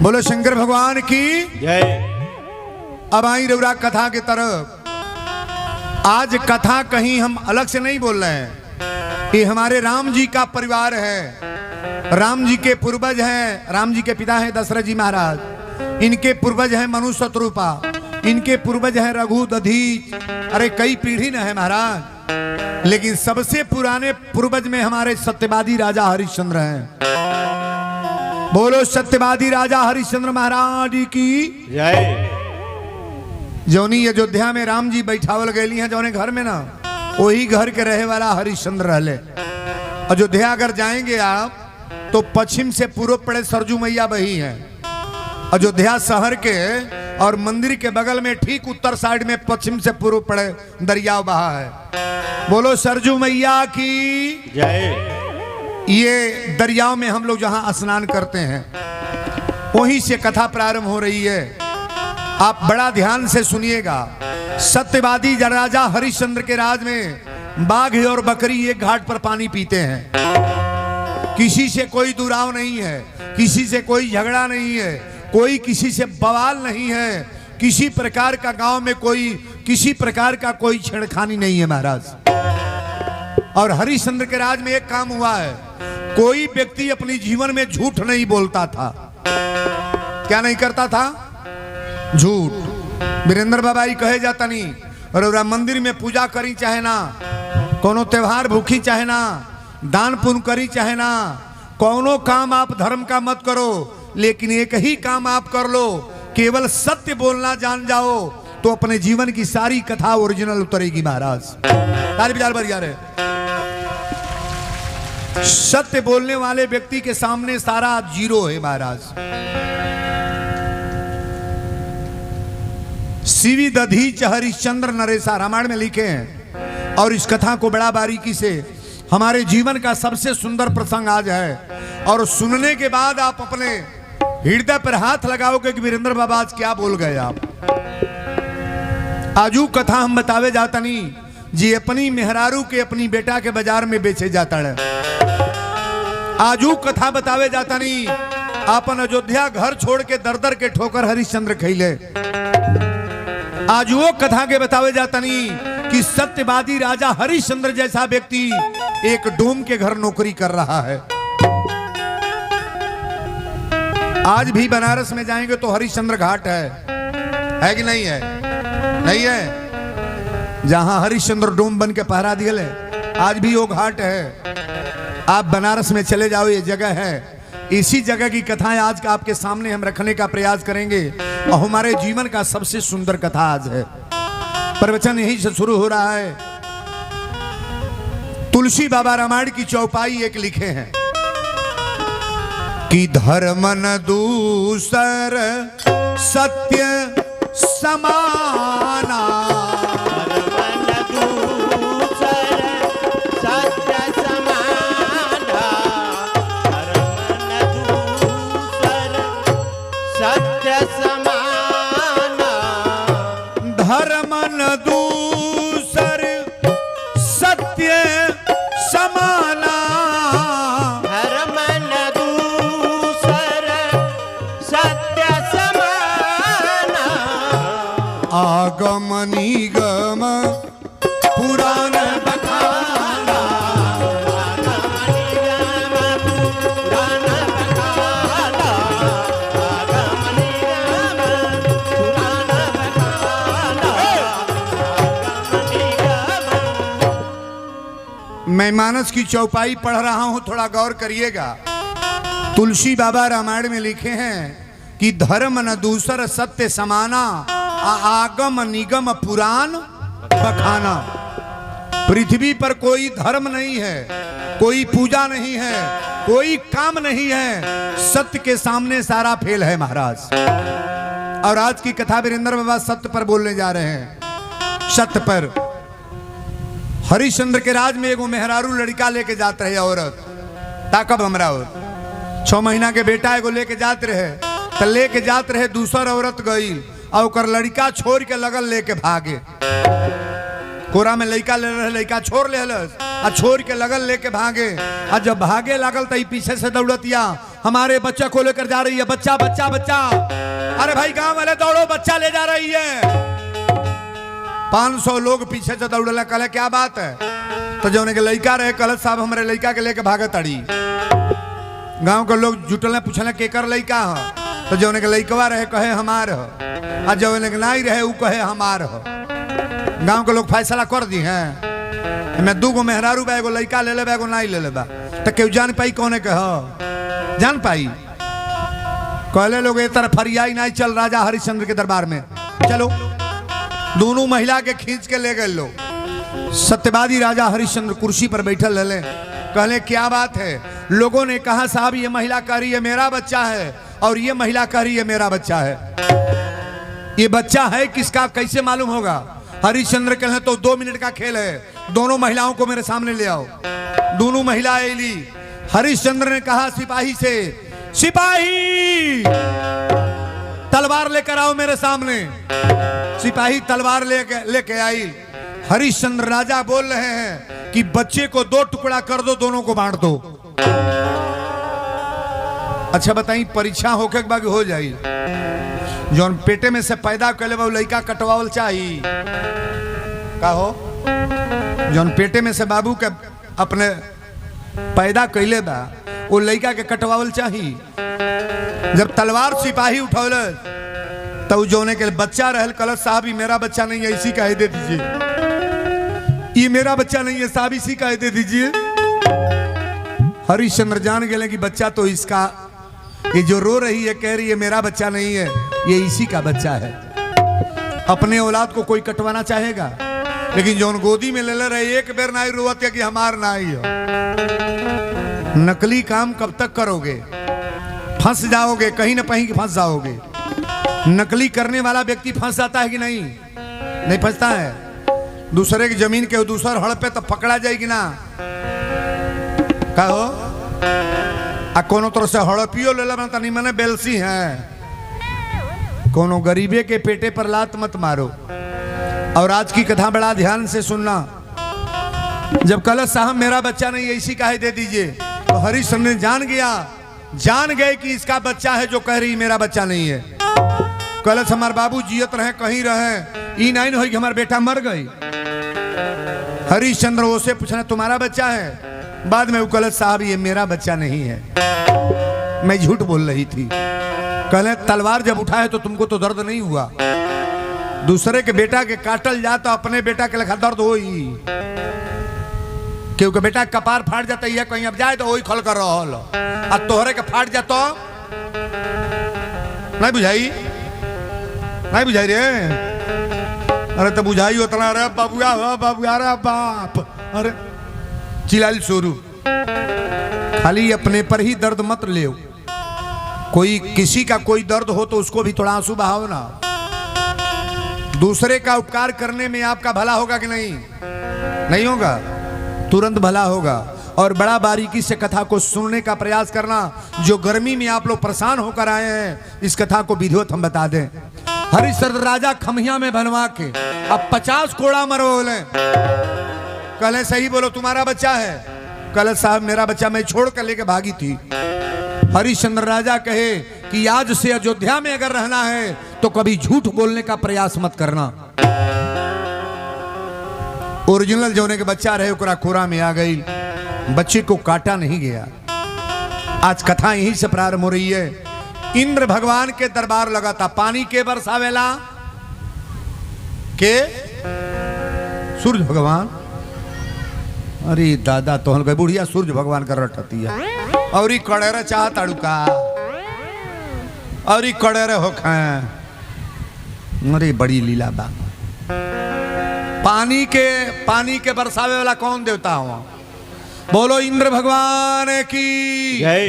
बोलो शंकर भगवान की जय। अब आई रउरा कथा की तरफ। आज कथा कहीं हम अलग से नहीं बोल रहे हैं, ये हमारे राम जी का परिवार है। राम जी के पूर्वज हैं, राम जी के पिता हैं दशरथ जी महाराज, इनके पूर्वज हैं मनु शत्रुपा, इनके पूर्वज हैं रघु दधीच। अरे कई पीढ़ी न है महाराज, लेकिन सबसे पुराने पूर्वज में हमारे सत्यवादी राजा हरिश्चंद्र हैं। बोलो सत्यवादी राजा हरिश्चंद्र महाराज की जय। जौनी अयोध्या में राम जी बैठावल गए हैं जौने घर में ना, वही घर के रहे वाला हरिश्चंद्र रहले। अयोध्या अगर जाएंगे आप तो पश्चिम से पूर्व पड़े सरजू मैया बही है। अयोध्या शहर के और मंदिर के बगल में ठीक उत्तर साइड में पश्चिम से पूर्व पड़े दरियाव बहा है। बोलो सरजू मैया की जय। ये दरियाव में हम लोग जहां स्नान करते हैं वहीं से कथा प्रारंभ हो रही है। आप बड़ा ध्यान से सुनिएगा। सत्यवादी राजा हरिश्चंद्र के राज में बाघ और बकरी एक घाट पर पानी पीते हैं। किसी से कोई दुराव नहीं है, किसी से कोई झगड़ा नहीं है, कोई किसी से बवाल नहीं है, किसी प्रकार का गांव में कोई किसी प्रकार का कोई छेड़खानी नहीं है महाराज। और हरिश्चंद्र के राज में एक काम हुआ है, कोई व्यक्ति अपनी जीवन में झूठ नहीं बोलता था। क्या नहीं करता था? झूठ। वीरेंद्र बाबा ही कहे जाता नहीं। और मंदिर में पूजा करी चाहे ना, कोनो त्योहार भूखी चाहे ना, दान पुण्य करी चाहे ना, कोनो काम आप धर्म का मत करो, लेकिन एक ही काम आप कर लो, केवल सत्य बोलना जान जाओ तो अपने जीवन की सारी कथा ओरिजिनल उतरेगी महाराज। सारे विचार बढ़िया रहे। सत्य बोलने वाले व्यक्ति के सामने सारा जीरो है महाराज। सीवी दधीच हरिश्चंद्र नरेशा रामायण में लिखे हैं। और इस कथा को बड़ा बारीकी से, हमारे जीवन का सबसे सुंदर प्रसंग आज है। और सुनने के बाद आप अपने हृदय पर हाथ लगाओगे कि वीरेंद्र बाबा आज क्या बोल गए आप। आजू कथा हम बतावे जाता नहीं जी, अपनी मेहरारू के अपनी बेटा के बाजार में बेचे जाता है। आजू कथा बतावे जाता नहीं, अपन अयोध्या घर छोड़ के दर दर के ठोकर हरिश्चंद्र खैले। आज वो कथा के बतावे जाता नहीं कि सत्यवादी राजा हरिश्चंद्र जैसा व्यक्ति एक डोम के घर नौकरी कर रहा है। आज भी बनारस में जाएंगे तो हरिश्चंद्र घाट है कि नहीं है? नहीं है। जहां हरिश्चंद्र डोम बन के पहरा दिए ले, आज भी वो घाट है। आप बनारस में चले जाओ, ये जगह है। इसी जगह की कथाएं आज का आपके सामने हम रखने का प्रयास करेंगे। और हमारे जीवन का सबसे सुंदर कथा आज है। प्रवचन यहीं से शुरू हो रहा है। तुलसी बाबा रामायण की चौपाई एक लिखे हैं कि धर्म न दूसर सत्य समाना, धर्म न दूसर सत्य समाना, धर्म न दूसर सत्य समाना, आगम निगम पुराण बखाना, मैं मानस की चौपाई पढ़ रहा हूं, थोड़ा गौर करिएगा। तुलसी बाबा रामायण में लिखे हैं कि धर्म न दूसर सत्य समाना, आगम निगम पुराण बखाना। पृथ्वी पर कोई धर्म नहीं है, कोई पूजा नहीं है, कोई काम नहीं है, सत्य के सामने सारा फेल है महाराज। और आज की कथा वीरेंद्र बाबा सत्य पर बोलने जा रहे हैं। सत्य पर हरिश्चंद्र के राज में एगो मेहरारू लड़का लेके जाते रहे औरत, ताकब हमरा 6 महीना के बेटा एगो लेके जाते रहे, तो लेके जाते रहे दूसर औरत गई और ओकर लड़का छोड़ के लगल लेके भागे। कोरा में लड़का ले रहे, लड़का छोड़ ले आ छोड़ के लगल लेके भागे। आ जब भागे लागल तो पीछे से दौड़तिया हमारे बच्चा को लेकर जा रही है, बच्चा बच्चा बच्चा। अरे भाई गांव वाले दौड़ो, बच्चा ले जा रही है। 500 लोग पीछे से दौड़े, कल क्या बात है? तो जो उनके लड़का रहे, कल साहब हमारे लड़का के लेके भागत अड़ी। गांव के लोग जुटल पूछल केकर लड़का है, तो जो उनके लड़कवा रहे कहे हमार हो, और जो उनके नाई रहे वो कहे हमार हो। गांव के लोग फैसला कर दी हैं मैं 2 गो मेहरारू बा, एगो लड़का ले ले बा, एगो नाई ले ले बा। तो क्यों जान पाई कौन के हो? जान पाई? कहले लोग ये तरफ फरियाई नहीं चल राजा हरिश्चंद्र के दरबार में, चलो। दोनों महिला के खींच के ले गए लोग। सत्यवादी राजा हरिश्चंद्र कुर्सी पर बैठल रहे, कहले क्या बात है? लोगों ने कहा साहब ये महिला कह रही है मेरा बच्चा है, और ये महिला कह रही है मेरा बच्चा है। ये बच्चा है किसका कैसे मालूम होगा? हरिश्चंद्र कहे तो 2 मिनट का खेल है, दोनों महिलाओं को मेरे सामने ले आओ। दोनों महिलाएं ली। हरिश्चंद्र ने कहा सिपाही से, सिपाही तलवार लेकर आओ मेरे सामने। सिपाही तलवार लेके आई। हरिश्चंद्र राजा बोल रहे हैं कि बच्चे को 2 टुकड़ा कर दो, दोनों को बांट दो। अच्छा बताइए, परीक्षा होके बाकी हो जाए। जौन पेटे में से पैदा कैले बा लड़का कटवावल चाहिए का हो? जौन पेटे में से बाबू के अपने पैदा कैले बा वो लड़का के कटवावल चाहिए। जब तलवार सिपाही उठौल तो जोने के बच्चा रहल, कलश साहब ये मेरा बच्चा नहीं है, इसी कह दे दीजिए। ये मेरा बच्चा नहीं है साहब, इसी कह दे दीजिए। हरिश्चंद्र जान गए कि बच्चा तो इसका, ये जो रो रही है कह रही है मेरा बच्चा नहीं है, ये इसी का बच्चा है। अपने औलाद को कोई कटवाना चाहेगा, लेकिन जौन गोदी में ले रहे एक बेर नाई रोवत है कि हमार नाई हो। नकली काम कब तक करोगे? फंस जाओगे, कहीं ना कहीं फंस जाओगे। नकली करने वाला व्यक्ति फंस जाता है कि नहीं? नहीं फंसता है। दूसरे की जमीन के दूसर हड़ पे तो पकड़ा जाएगी ना। कहो आ कोनो तरह से हड़पियो ले ला तनी मने बेलसी है। कोनो गरीबे के पेटे पर लात मत मारो। और आज की कथा बड़ा ध्यान से सुनना। जब कलश साहब मेरा बच्चा नहीं ऐसी काहे दे दीजिए, तो हरिश्चंद्र ने जान गए कि इसका बच्चा है जो कह रही मेरा बच्चा नहीं है। कलश हमारे बाबू जियत रहे कहीं रहे, ई नहीं हो कि हमारा बेटा मर गई। हरिश्चंद्र उसे पूछना तुम्हारा बच्चा है? बाद में वो कलश साहब ये मेरा बच्चा नहीं है, मैं झूठ बोल रही थी। कहले तलवार जब उठाए तो तुमको तो दर्द नहीं हुआ? दूसरे के बेटा के काटल जा तो अपने बेटा के लेखा दर्द हो ही, क्योंकि बेटा कपार फाट जाता है कहीं अब जाए तो वही खल कर रहा, तोहरे के फाट जातो नहीं बुझाई? नहीं बुझाई रे? अरे तो बुझाई उतना। अरे बाबुआ हो बाबुआ, अरे बाप, अरे चिल्लाल शुरू। खाली अपने पर ही दर्द मत ले। कोई किसी का कोई दर्द हो तो उसको भी थोड़ा आंसू बहाओ ना। दूसरे का उपकार करने में आपका भला होगा कि नहीं? नहीं होगा, तुरंत भला होगा। और बड़ा बारीकी से कथा को सुनने का प्रयास करना। जो गर्मी में आप लोग परेशान होकर आए हैं, इस कथा को विधिवत हम बता दें। हरिश्चंद्र राजा खमिया में बनवा के अब 50 कोड़ा मरवोले। कहले सही बोलो तुम्हारा बच्चा है? कहले साहब मेरा बच्चा मैं छोड़ कर लेके भागी थी। हरिश्चंद्र राजा कहे कि आज से अयोध्या में अगर रहना है तो कभी झूठ बोलने का प्रयास मत करना। ओरिजिनल जोने के बच्चा रहे ओकरा कोरा में आ गई, बच्चे को काटा नहीं गया। आज कथा यहीं से प्रारंभ हो रही है। इंद्र भगवान के दरबार लगा था। पानी के बरसावेला के सूर्य भगवान। अरे दादा तो गए बुढ़िया सूर्य भगवान का रटती है। और कड़ेरे चाह तड़ुका और कड़ेरे हो खाए। अरे बड़ी लीला बा। पानी के बरसावे वाला कौन देवता हुआ? बोलो इंद्र भगवान की जय।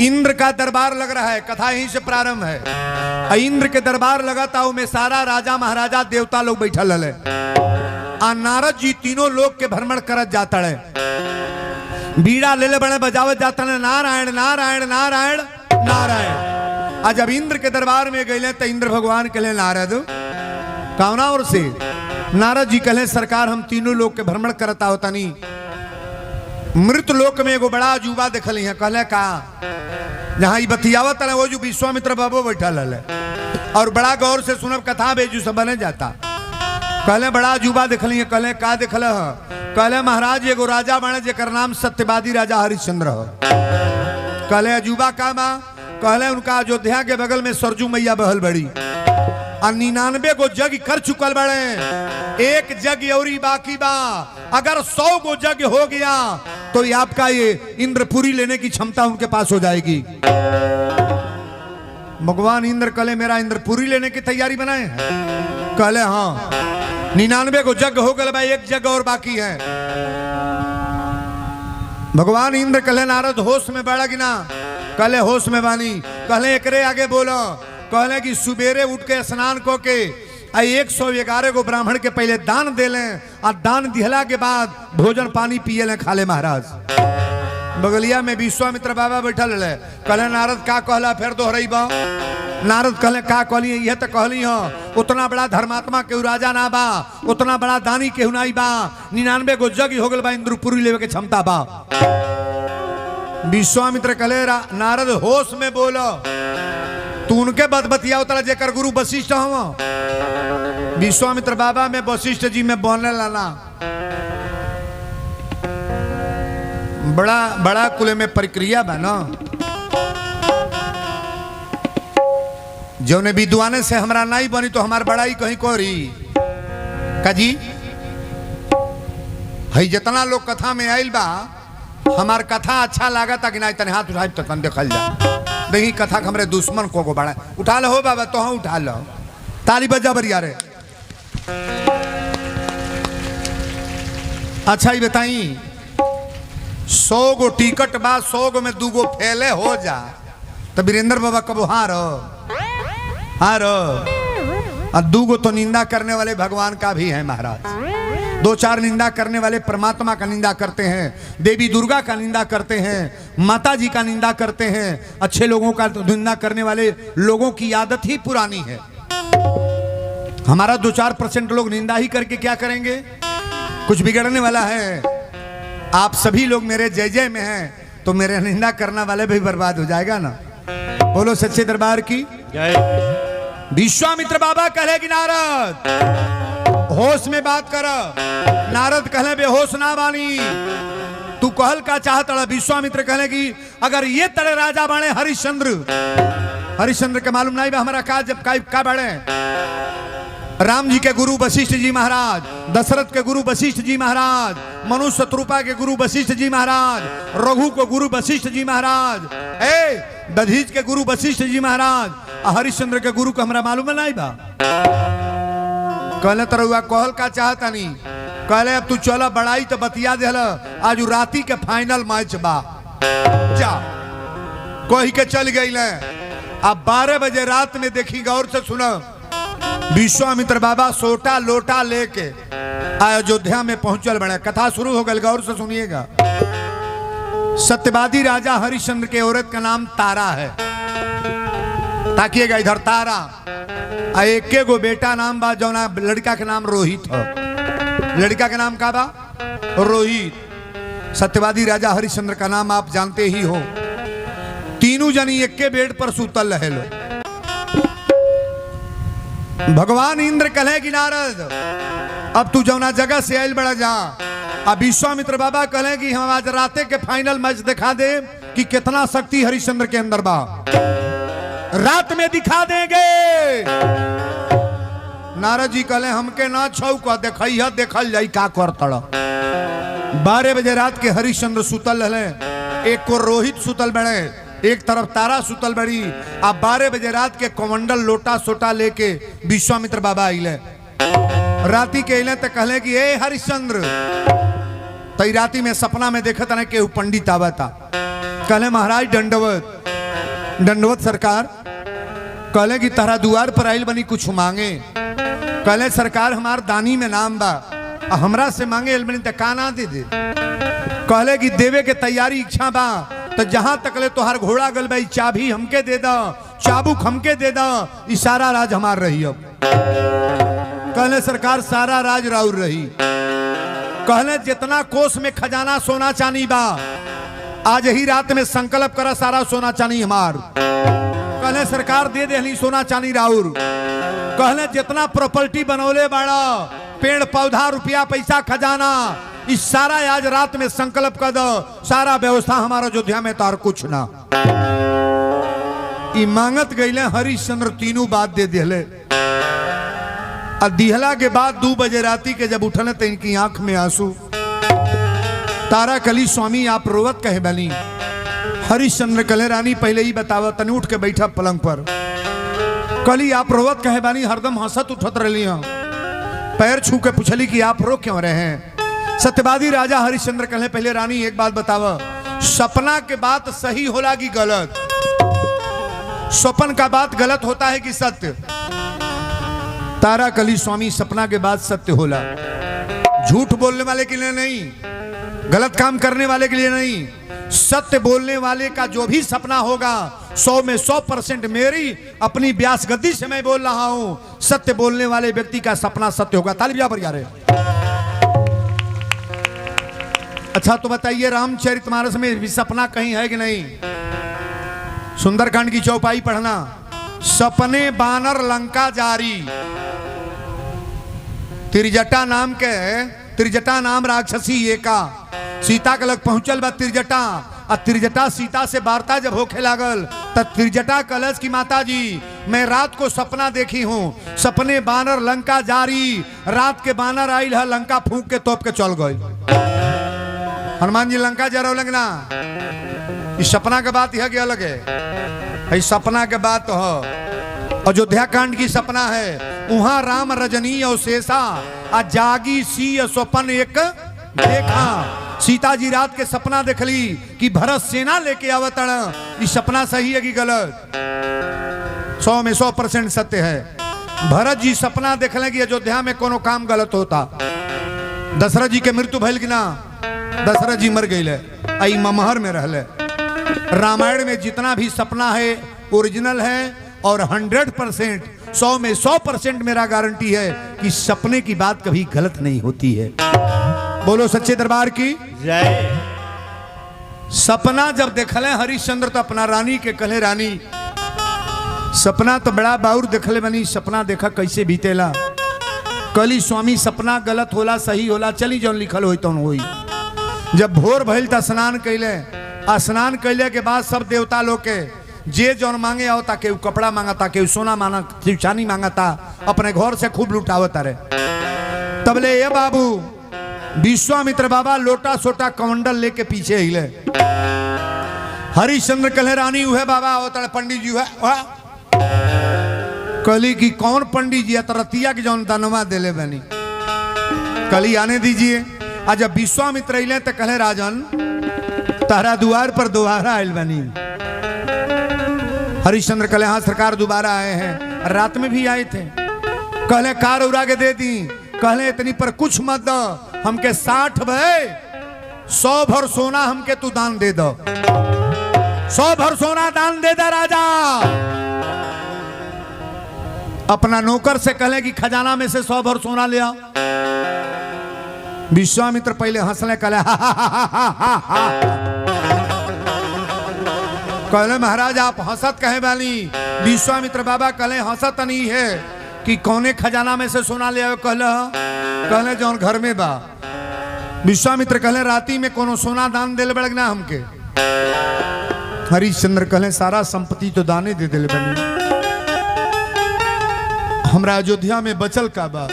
इंद्र का दरबार लग रहा है। कथा यहीं से प्रारंभ है। इंद्र के दरबार लगा था, में सारा राजा महाराजा देवता लोग बैठल रहे। नारद जी तीनों लोग के भ्रमण करत जाता है। बीड़ा ले ले बड़े बजावत जाता है नारायण नारायण नारायण नारायण। आज जब इंद्र के दरबार में गए तो इंद्र भगवान कहले नारद कौना और से? नारद जी कहले सरकार हम तीनों लोग के भ्रमण करता होता नहीं। मृत लोक में एगो बड़ा अजूबा देखल है। कहले का जहाँ ई बतियावत है वो जो विश्वामित्र बाबू बैठल है और बड़ा गौर से सुनब कथा बेजू से बने जाता। कहले बड़ा अजूबा देखल है। कहले का देखल है? कहले महाराज एगो राजा बने जेकर नाम सत्यवादी राजा हरिश्चंद्र है। कहले अजूबा का बा? कहले उनका अयोध्या के बगल में सरजू मैया बहल बड़ी और 99 गो जग कर चुकल बड़े, एक जग औरी बाकी बा। अगर 100 गो जग हो गया तो ये आपका ये इंद्रपुरी लेने की क्षमता उनके पास हो जाएगी। भगवान इंद्र कहले मेरा इंद्रपुरी लेने की तैयारी बनाए हैं? कहले हाँ। 99 गो जग हो गए भाई, एक जग और बाकी है। भगवान इंद्र कहले नारद होश में बढ़ा कि ना? कहले होश में बानी। कहले एकरे आगे बोलो। कहले कि सुबेरे उठ के स्नान को के 111 गो ब्राह्मण के पहले दान दे लें और दान दिहला के बाद भोजन पानी पिए लें खा ले महाराज। बगलिया में विश्वामित्र बाबा बैठल रहे। कहले नारद का कहला? फिर दोहराई बा। नारद कहले का कहली? यह तो कहली हो उतना बड़ा धर्मात्मा केहू राजा ना बा, उतना बड़ा दानी केहू नाई बा। 99 गो जग हो गल बा, इंद्रपुरी लेवे के क्षमता बा। विश्वामित्र कहले नारद होश में बोलो, तू उनके बतिया उतरा जेकर गुरु वशिष्ठ हो। विश्वामित्र बाबा में वशिष्ठ जी में बोलने लाना बड़ा बड़ा कुले में प्रक्रिया बा ना। जो ने विद्वाने से हमरा नहीं बनी तो हमार बड़ाई कहीं कोरी का जी। हई जितना लोग कथा में आइल बा, हमार कथा अच्छा लागत कि नहीं? तने हाथ उठाई तो तन देखल जा। नहीं कथा हमरे दुश्मन को बड़ा उठा लो हो बाबा, तो उठा लो, ताली बजा बरिया रे। अच्छा ही बताई 100 गो टिकट बा, 100 गो में 2 गो फैले हो जा तो वीरेंद्र बाबा कबो हारो और 2 गो तो निंदा करने वाले भगवान का भी है महाराज। 2-4 निंदा करने वाले परमात्मा का निंदा करते हैं, देवी दुर्गा का निंदा करते हैं, माता जी का निंदा करते हैं। अच्छे लोगों का निंदा करने वाले लोगों की आदत ही पुरानी है। हमारा 2-4% लोग निंदा ही करके क्या करेंगे? कुछ बिगड़ने वाला है? आप सभी लोग मेरे जय जय में हैं तो मेरे निंदा करने वाले भी बर्बाद हो जाएगा ना। बोलो सच्चे दरबार की जय। विश्वामित्र बाबा कहे कि नारद होश में बात कर। नारद कहले बेहोश ना बानी, तू कहल का चाहत? विश्वामित्र कहले कि अगर ये तरह राजा बाणे हरिश्चंद्र के मालूम नहीं बा हमारा का जब का बाड़े? राम जी के गुरु वशिष्ठ जी महाराज, दशरथ के गुरु वशिष्ठ जी महाराज, मनु शत्रुपा के गुरु वशिष्ठ जी महाराज, रघु को गुरु वशिष्ठ जी महाराज, दधीच के गुरु वशिष्ठ जी महाराज, हरिश्चंद्र के गुरु को हमरा मालूम नहीं बा। कहले तरुआ कहल का चाहता नहीं? कहले अब तू चला बड़ाई तो बतिया दे। आज राती के फाइनल मैच बा, जा कही के चल गई। अब 12 बजे रात में देखी, गौर से सुनो। विश्वामित्र बाबा सोटा लोटा लेके अयोध्या में पहुंचल बड़े। कथा शुरू हो गई, गौर से सुनिएगा। सत्यवादी राजा हरिश्चंद्र के औरत का नाम तारा है। ताकिएगा इधर, तारा। एक गो बेटा नाम बा, जौना लड़का के नाम रोहित है। लड़का के नाम का बा? रोहित। सत्यवादी राजा हरिश्चंद्र का नाम आप जानते ही हो। तीनों जनी एक के बेड पर सुतल रहे लो। भगवान इंद्र कहे कि नारद अब तू जौना जगह से आयल बड़ा जा। अब विश्वामित्र बाबा कहे कि हम आज राते के फाइनल मैच दिखा दे कि कितना शक्ति हरिश्चंद्र के अंदर बा। रात में दिखा देंगे। नारद जी कहले हमके ना छौक देखई है, देखल जाई का कर तड़। 12 बजे रात के हरिश्चंद्र सुतल रहे, एक को रोहित सुतल बड़े, एक तरफ तारा सुतल बड़ी। अब 12 बजे रात के कमंडल लोटा सोटा लेके विश्वामित्र बाबा आइले। राती के अले तो कहले कि ए हरिश्चंद्र, तई राती में सपना में देखत ना केहू पंडित आवता। कहले महाराज दंडवत। दंडवत सरकार। कहले कि तारा द्वार पर आइल बनी कुछ मांगे। कहले सरकार हमार दानी में नाम बा, हमरा से मांगे बनी तो का ना दे दे। कहले कि देवे के तैयारी इच्छा बा तो जहां तक ले तोहार घोड़ा गल भाई, चाबी हमके दे दा, चाबुक हमके दे दा, ई सारा राज हमार रही। अब कहले सरकार सारा राज राउर रही। कहले जितना कोष में खजाना सोना चांदी बा आज ही रात में संकल्प करा सारा सोना चांदी हमार। कहले सरकार दे देहली सोना चांदी राउर। कहले जितना प्रॉपर्टी बनौले बाड़ा पेड़ पौधा रुपया पैसा खजाना इस सारा आज रात में संकल्प कर दो सारा व्यवस्था हमारा अयोध्या में तार कुछ ना। ई मांगत गईले हरिश्चंद्र तीनों बात दे दिले। और दिहला के बाद 2 बजे राती के जब उठने तो इनकी आंख में आंसू। तारा कली स्वामी आप रोवत कहे बनी। हरिश्चंद्र कले रानी पहले ही बतावा तनी उठ के बैठा पलंग पर। कली आप रोवत कहे बानी हरदम हंसत उठत रही हो। पैर छू के पूछली कि आप रो क्यों रहे हैं। सत्यवादी राजा हरिश्चंद्र कहे पहले रानी एक बात बतावा सपना के बात सही होला कि गलत। स्वप्न का बात गलत होता है कि सत्य। तारा कली स्वामी सपना के बाद सत्य होला। झूठ बोलने वाले के लिए नहीं गलत काम करने वाले के लिए नहीं सत्य बोलने वाले का जो भी सपना होगा 100 में 100% मेरी अपनी व्यास गद्दी से मैं बोल रहा हूं सत्य बोलने वाले व्यक्ति का सपना सत्य होगा। ताली बजा पर यार। अच्छा तो बताइए रामचरितमानस में भी सपना कहीं है कि नहीं। सुंदरकांड की चौपाई पढ़ना। सपने बानर लंका जारी। त्रिजटा नाम राक्षसी एका सीता के लग पहुंचल बा त्रिजटा। और त्रिजटा सीता से वार्ता जब होखे लागल तब त्रिजटा कलश की माता जी मैं रात को सपना देखी हूँ सपने बानर लंका जारी। रात के बानर आइल है लंका फूंक के तोप के चल गए। हनुमान जी लंका जरा लगना इस सपना के बात यह अलग है। इस सपना के बात हो अयोध्या कांड की सपना है। वहां राम रजनी और शेषा आ जागी सी स्वपन एक देखा। सीता जी रात के सपना देखली कि भरत सेना लेके आवतण। ये सपना सही है कि गलत। 100 में 100% सत्य है। भरत जी सपना देखले कि अयोध्या में कोनो काम गलत होता। दशरथ जी के मृत्यु भइल कि ना। दशरथ जी मर गए आई ममहर में रहले। रामायण में जितना भी सपना है ओरिजिनल है और 100% 100 में 100% मेरा गारंटी है कि सपने की बात कभी गलत नहीं होती है। बोलो सच्चे दरबार की जय। सपना जब देखले हरिश्चंद्र तो अपना रानी के कहे रानी सपना तो बड़ा बाउर देखले बनी सपना देखा कैसे बीतेला। कली स्वामी सपना गलत होला सही होला चली जौन लिखल होई तौन होई। जब भोर भइल त स्नान कैले। स्नान कैले के बाद सब देवता लोग के जे जौन मांगे आओ ताके कपड़ा मांगता के सोना मांगा चांदी मांगता अपने घर से खूब लुटावता रे। तबले ये बाबू विश्वामित्र बाबा लोटा सोटा कमंडल लेके पीछे हिले। हरिश्चंद्र कहे रानी हुए बाबा होता पंडित जी हुआ कली की कौन पंडित जी तरतिया की जौन दानवा देले बनी कली आने दीजिए। आज जब विश्वामित्र अले तो कहे राजन तारा द्वार पर दोबारा आयल बनी। हरिश्चंद्र कहे हाँ सरकार दोबारा आए हैं। रात में भी आए थे। कहले कार उड़ा के दे दी। कहले इतनी पर कुछ मत दो हमके 60 भय 100 भर सोना हमके तू दान दे दो। 100 भर सोना दान दे दे राजा। अपना नौकर से कहले कि खजाना में से 100 भर सोना ले आओ। विश्वामित्र पहले हंसले कहले कहले महाराज आप हंसत कहे वाली। विश्वामित्र बाबा कहले हंसत नहीं है कि कौने खजाना में से सोना ले आओ। कहले जौन घर में बा। विश्वामित्र कहले राती में कोनो सोना दान दिल बड़गना हमके। हरिश्चंद्र कहले सारा संपत्ति तो दाने दे दिल बनी। हमरा अयोध्या में बचल का बा।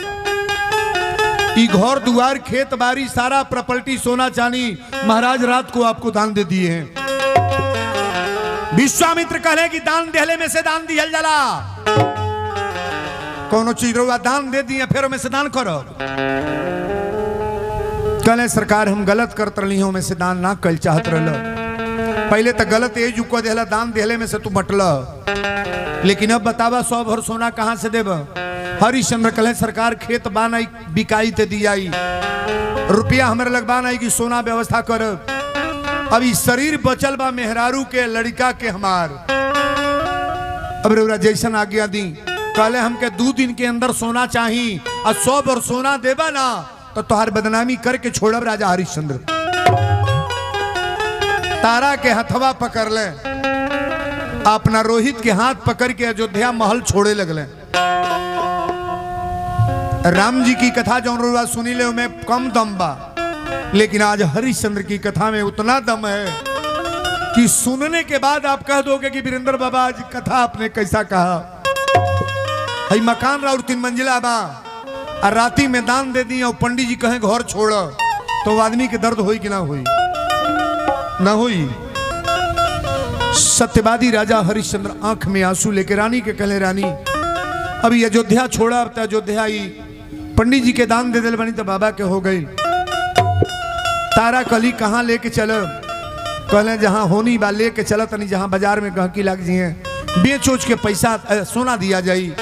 ई घर दुआर खेत बाड़ी सारा प्रॉपर्टी सोना चांदी महाराज रात को आपको दान दे दिए हैं। विश्वामित्र कहले कि दान देहले में से दान दिहल जाला। कोनो चीज रउआ दान दे दिए फिर में से दान करो। कहले सरकार हम गलत करत रही हूं में से दान ना कल चाहत रहलो। पहले तो गलत एज को देहला दान देहले में से तू बटल लेकिन अब बतावा 100 भर सोना कहां से देब। हरिश्चंद्र कहले सरकार खेत बानाई बिकाई ते दियाई रुपया हमारे लगवा नहीं कि सोना व्यवस्था कर। अभी शरीर बचल बा मेहरारू के लड़का के हमार। अब रउरा जैसन आज्ञा दी। कहले हमके 2 दिन के अंदर सोना चाहिए और 100 भर सोना देबा ना तो तुहार बदनामी करके छोड़ब राजा हरिश्चंद्र। तारा के हथवा पकड़ ले, अपना रोहित के हाथ पकड़ के अयोध्या महल छोड़े लगले। राम जी की कथा जो रुआ सुनी ले में कम दम बा, लेकिन आज हरिश्चंद्र की कथा में उतना दम है कि सुनने के बाद आप कह दोगे कि वीरेंद्र बाबा आज कथा आपने कैसा कहा। हई मकान राउर 3 मंजिला बा और राती में दान दे दी और पंडित जी कहें घर छोड़, तो आदमी के दर्द होई कि ना होई? ना होई। सत्यवादी राजा हरिश्चंद्र आंख में आंसू लेके रानी के कहले, रानी अभी अयोध्या छोड़ा, अब तो अयोध्या ही पंडित जी के दान दे दिल बनी तो बाबा के हो गई। तारा कली कहाँ लेके चल? कहले जहाँ होनी बा लेके चल, तनी जहाँ बाजार में गहकी लग जी बेच उच के पैसा सोना दिया जाई।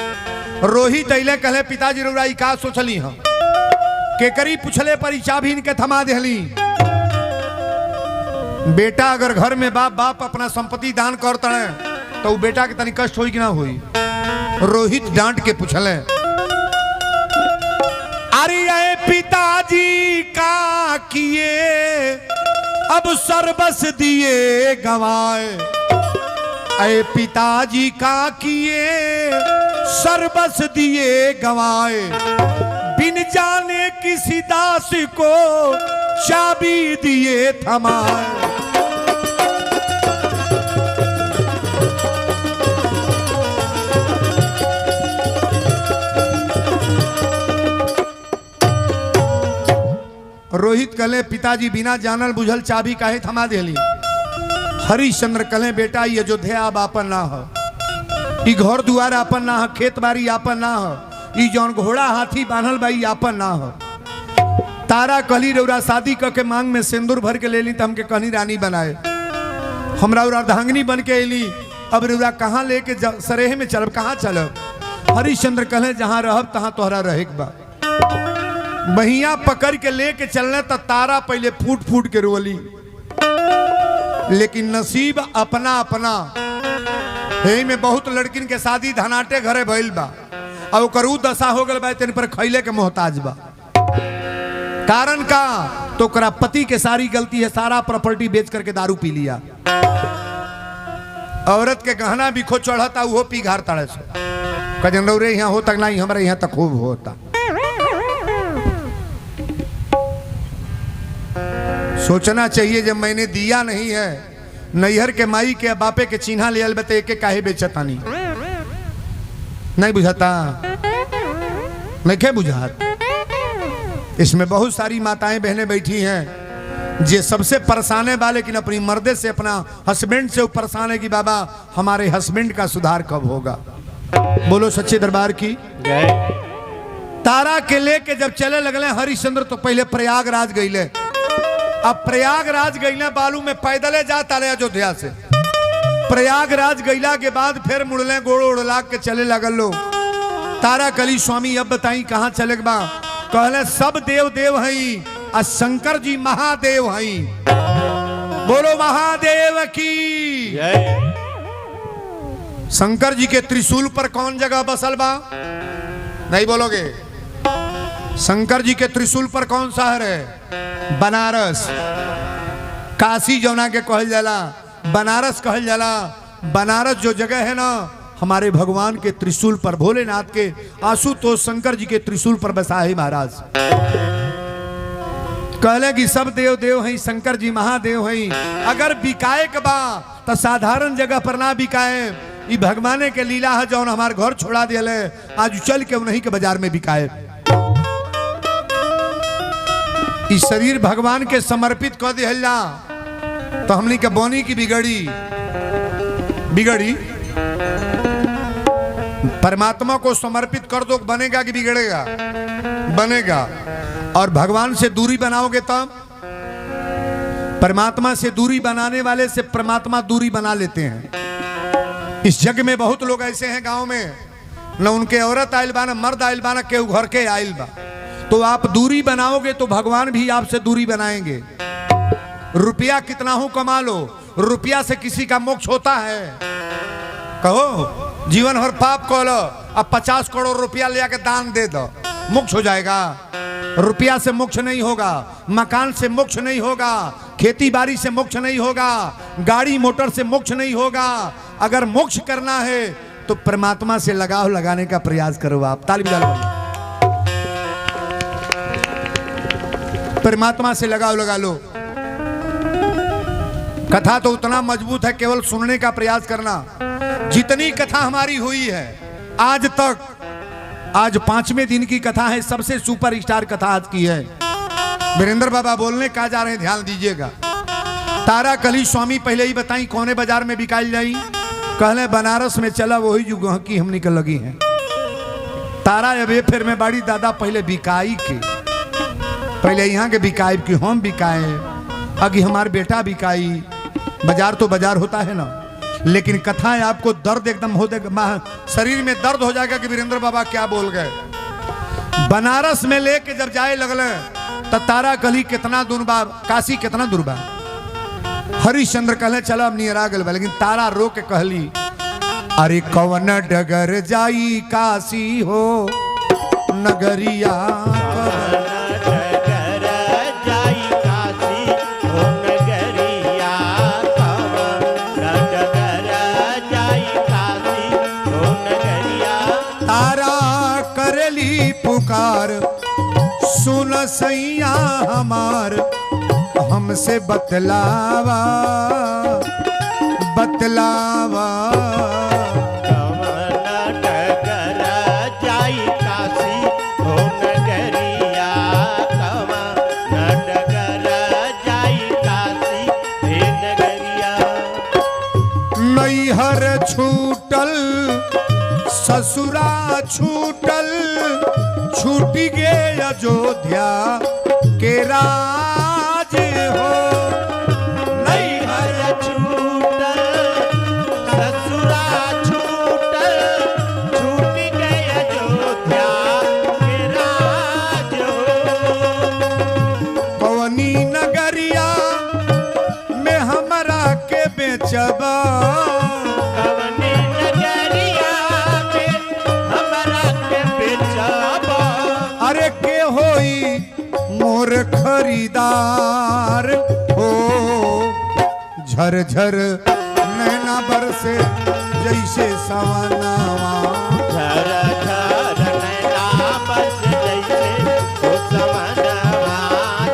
रोहित अइले कहले, पिताजी रउराई का सोचली हम? के करी पुछले पर चाभी इनके थमा देली। बेटा अगर घर में बाप अपना संपत्ति दान करता है तो बेटा के तनी कष्ट होई कि ना होई? रोहित डांट के पूछले, अरे पिताजी का किए अब सर्वस दिए गवाए। अरे पिताजी का किए सर्वस दिए गवाए। बिन जाने किसी दास को चाबी दिए थमाए। रोहित कहले, पिताजी बिना जानल बुझल चाबी काहे थमा देली? हरिश्चंद्र कहले, बेटा ये अयोध्या अब आपन ना हो, ई घर दुआर आपन ना हो, खेत बाड़ी आपन ना हो, ई जौन घोड़ा हाथी बांधल बाई आपन ना हो। तारा कहली, रउरा शादी करके मांग में सिंदूर भर के ले ली तो हमके कहनी रानी बनाए, हमरा अर्धांगिनी बन के अली, अब रउरा कहाँ लेके सरेह में चलब, कहाँ चलब? हरिश्चंद्र कहले, जहाँ रहब तहाँ तोहरा रहे के बा। बहिया पकड़ के लेके चलने तो तारा पहले फूट फूट के रोली, लेकिन नसीब अपना अपना है। में बहुत लड़किन के शादी धनाटे घरे भइल बा, और करू दशा हो गल बा, तेन पर खैले के मोहताज बा। कारण का? तो करा पति के सारी गलती है, सारा प्रॉपर्टी बेच करके दारू पी लिया। औरत के गहना बिखो चढ़ता, वो पी घार ताड़े से कजन रौरे यहाँ होता नहीं, हमारे यहाँ तक खूब होता। सोचना चाहिए जब मैंने दिया नहीं है, नैहर के माई के बापे के चिन्हा ले बते एक काहे बेचता नहीं बुझाता, नहीं क्या बुझात? इसमें बहुत सारी माताएं बहनें बैठी हैं जे सबसे परेशान बा, लेकिन अपनी मर्दे से, अपना हस्बैंड से परेशान है कि बाबा हमारे हस्बैंड का सुधार कब होगा। बोलो सच्चे दरबार की जय। तारा के लेके जब चले लगले हरिश्चंद्र, तो पहले प्रयागराज गईले। अब प्रयागराज गईले बालू में पैदले जाता रहे अयोध्या से। प्रयागराज गईला के बाद फिर मुड़ले, गोड़ उड़ला के चले लगल लो। तारा कली, स्वामी अब बताई कहाँ चले बा? कहले, सब देव देव हई और शंकर जी महादेव हई। बोलो महादेव की जय। शंकर जी के त्रिशूल पर कौन जगह बसल बा? नहीं बोलोगे? शंकर जी के त्रिशूल पर कौन शहर है? बनारस। काशी जौना के कहल जाला, बनारस कहल जाला। बनारस जो जगह है ना, हमारे भगवान के त्रिशूल पर, भोलेनाथ के आशुतोष शंकर जी के त्रिशूल पर बसा है महाराज। कहले कि सब देव देव हैं, शंकर जी महादेव हैं। अगर बिकाए के बा तो साधारण जगह पर ना बिकाए, ये भगवाने के लीला है जौन हमारे घर छोड़ा दिले, आज चल के उन्हीं के बाजार में बिकाए। इस शरीर भगवान के समर्पित कर दिया तो हमनी के बोनी की बिगड़ी परमात्मा को समर्पित कर दो, बनेगा कि बिगड़ेगा? बनेगा। और भगवान से दूरी बनाओगे तब, परमात्मा से दूरी बनाने वाले से परमात्मा दूरी बना लेते हैं। इस जग में बहुत लोग ऐसे हैं गांव में, न उनके औरत आयल बा, न मर्द आयल बा, न केहू घर के आयल बा। तो आप दूरी बनाओगे तो भगवान भी आपसे दूरी बनाएंगे। रुपया कितना हो कमा लो, रुपया से किसी का मोक्ष होता है? कहो जीवन भर पाप कर लो, अब 50 करोड़ रुपया ले आके दान दे दो, मोक्ष हो जाएगा? रुपया से मोक्ष नहीं होगा, मकान से मोक्ष नहीं होगा, खेती बाड़ी से मोक्ष नहीं होगा, गाड़ी मोटर से मोक्ष नहीं होगा। अगर मोक्ष करना है तो परमात्मा से लगाव लगाने का प्रयास करो। आप ताली बजा लो। परमात्मा से लगाव लगा लो। कथा तो उतना मजबूत है, केवल सुनने का प्रयास करना। जितनी कथा हमारी हुई है आज तक, आज 5वें दिन की कथा है, सबसे सुपर स्टार कथा आज की है। वीरेंद्र बाबा बोलने का जा रहे हैं, ध्यान दीजिएगा। तारा कली स्वामी पहले ही बताई कौने बाजार में बिकाई जाई, कहले बनारस में चला, वही जो गहकी हम निकल लगी हैं। तारा अब ये फिर में बाड़ी दादा पहले बिकाई के, पहले यहाँ के बिकाई कि हम बिकाए, अगी हमारे बेटा बिकाई। बाजार तो बाजार होता है ना, लेकिन कथा है आपको दर्द एकदम हो देगा, शरीर में दर्द हो जाएगा कि वीरेंद्र बाबा क्या बोल गए। बनारस में लेके जब जाए लगल तो तारा कली कितना दूर बा, काशी कितना दूर बा। हरिश्चंद्र कहले चला अब नियरा गल बा, लेकिन तारा रो के कहली अरे कवन डगर जाई काशी हो नगरिया, पुकार सुन सैया हमार, हमसे बतलावा बतलावा। कवन डगर जाई काशी हो नगरिया, कवन डगर जाई काशी हे नगरिया। नैहर छूटल ससुरा छूटल, छूटी गे अयोध्या के राज हो। नैहर छूटल ससुरा छूटल, छूटी गे अयोध्या के राज हो। पवनी नगरिया में हमरा के बेचबा, अरे के होई मोर खरीदार हो। झरझर नैना बरसे जैसे सवनावा, झरझर नैना बरसे जैसे ओ सवनावा,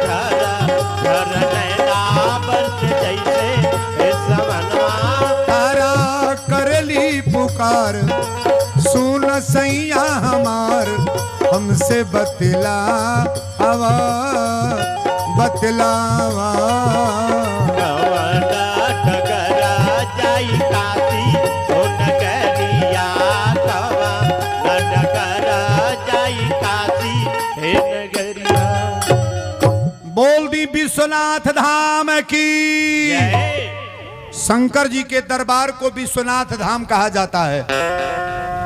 झरझर नैना बरसे जैसे ए सवनावा। तारा करली पुकार सुन सैया हमार, हमसे बतला हवा बतलावा। कवन डगर जाई काशी हो नगरिया, कवन डगर जाई काशी हे नगरिया। बोल दी विश्वनाथ धाम की। शंकर जी के दरबार को विश्वनाथ धाम कहा जाता है।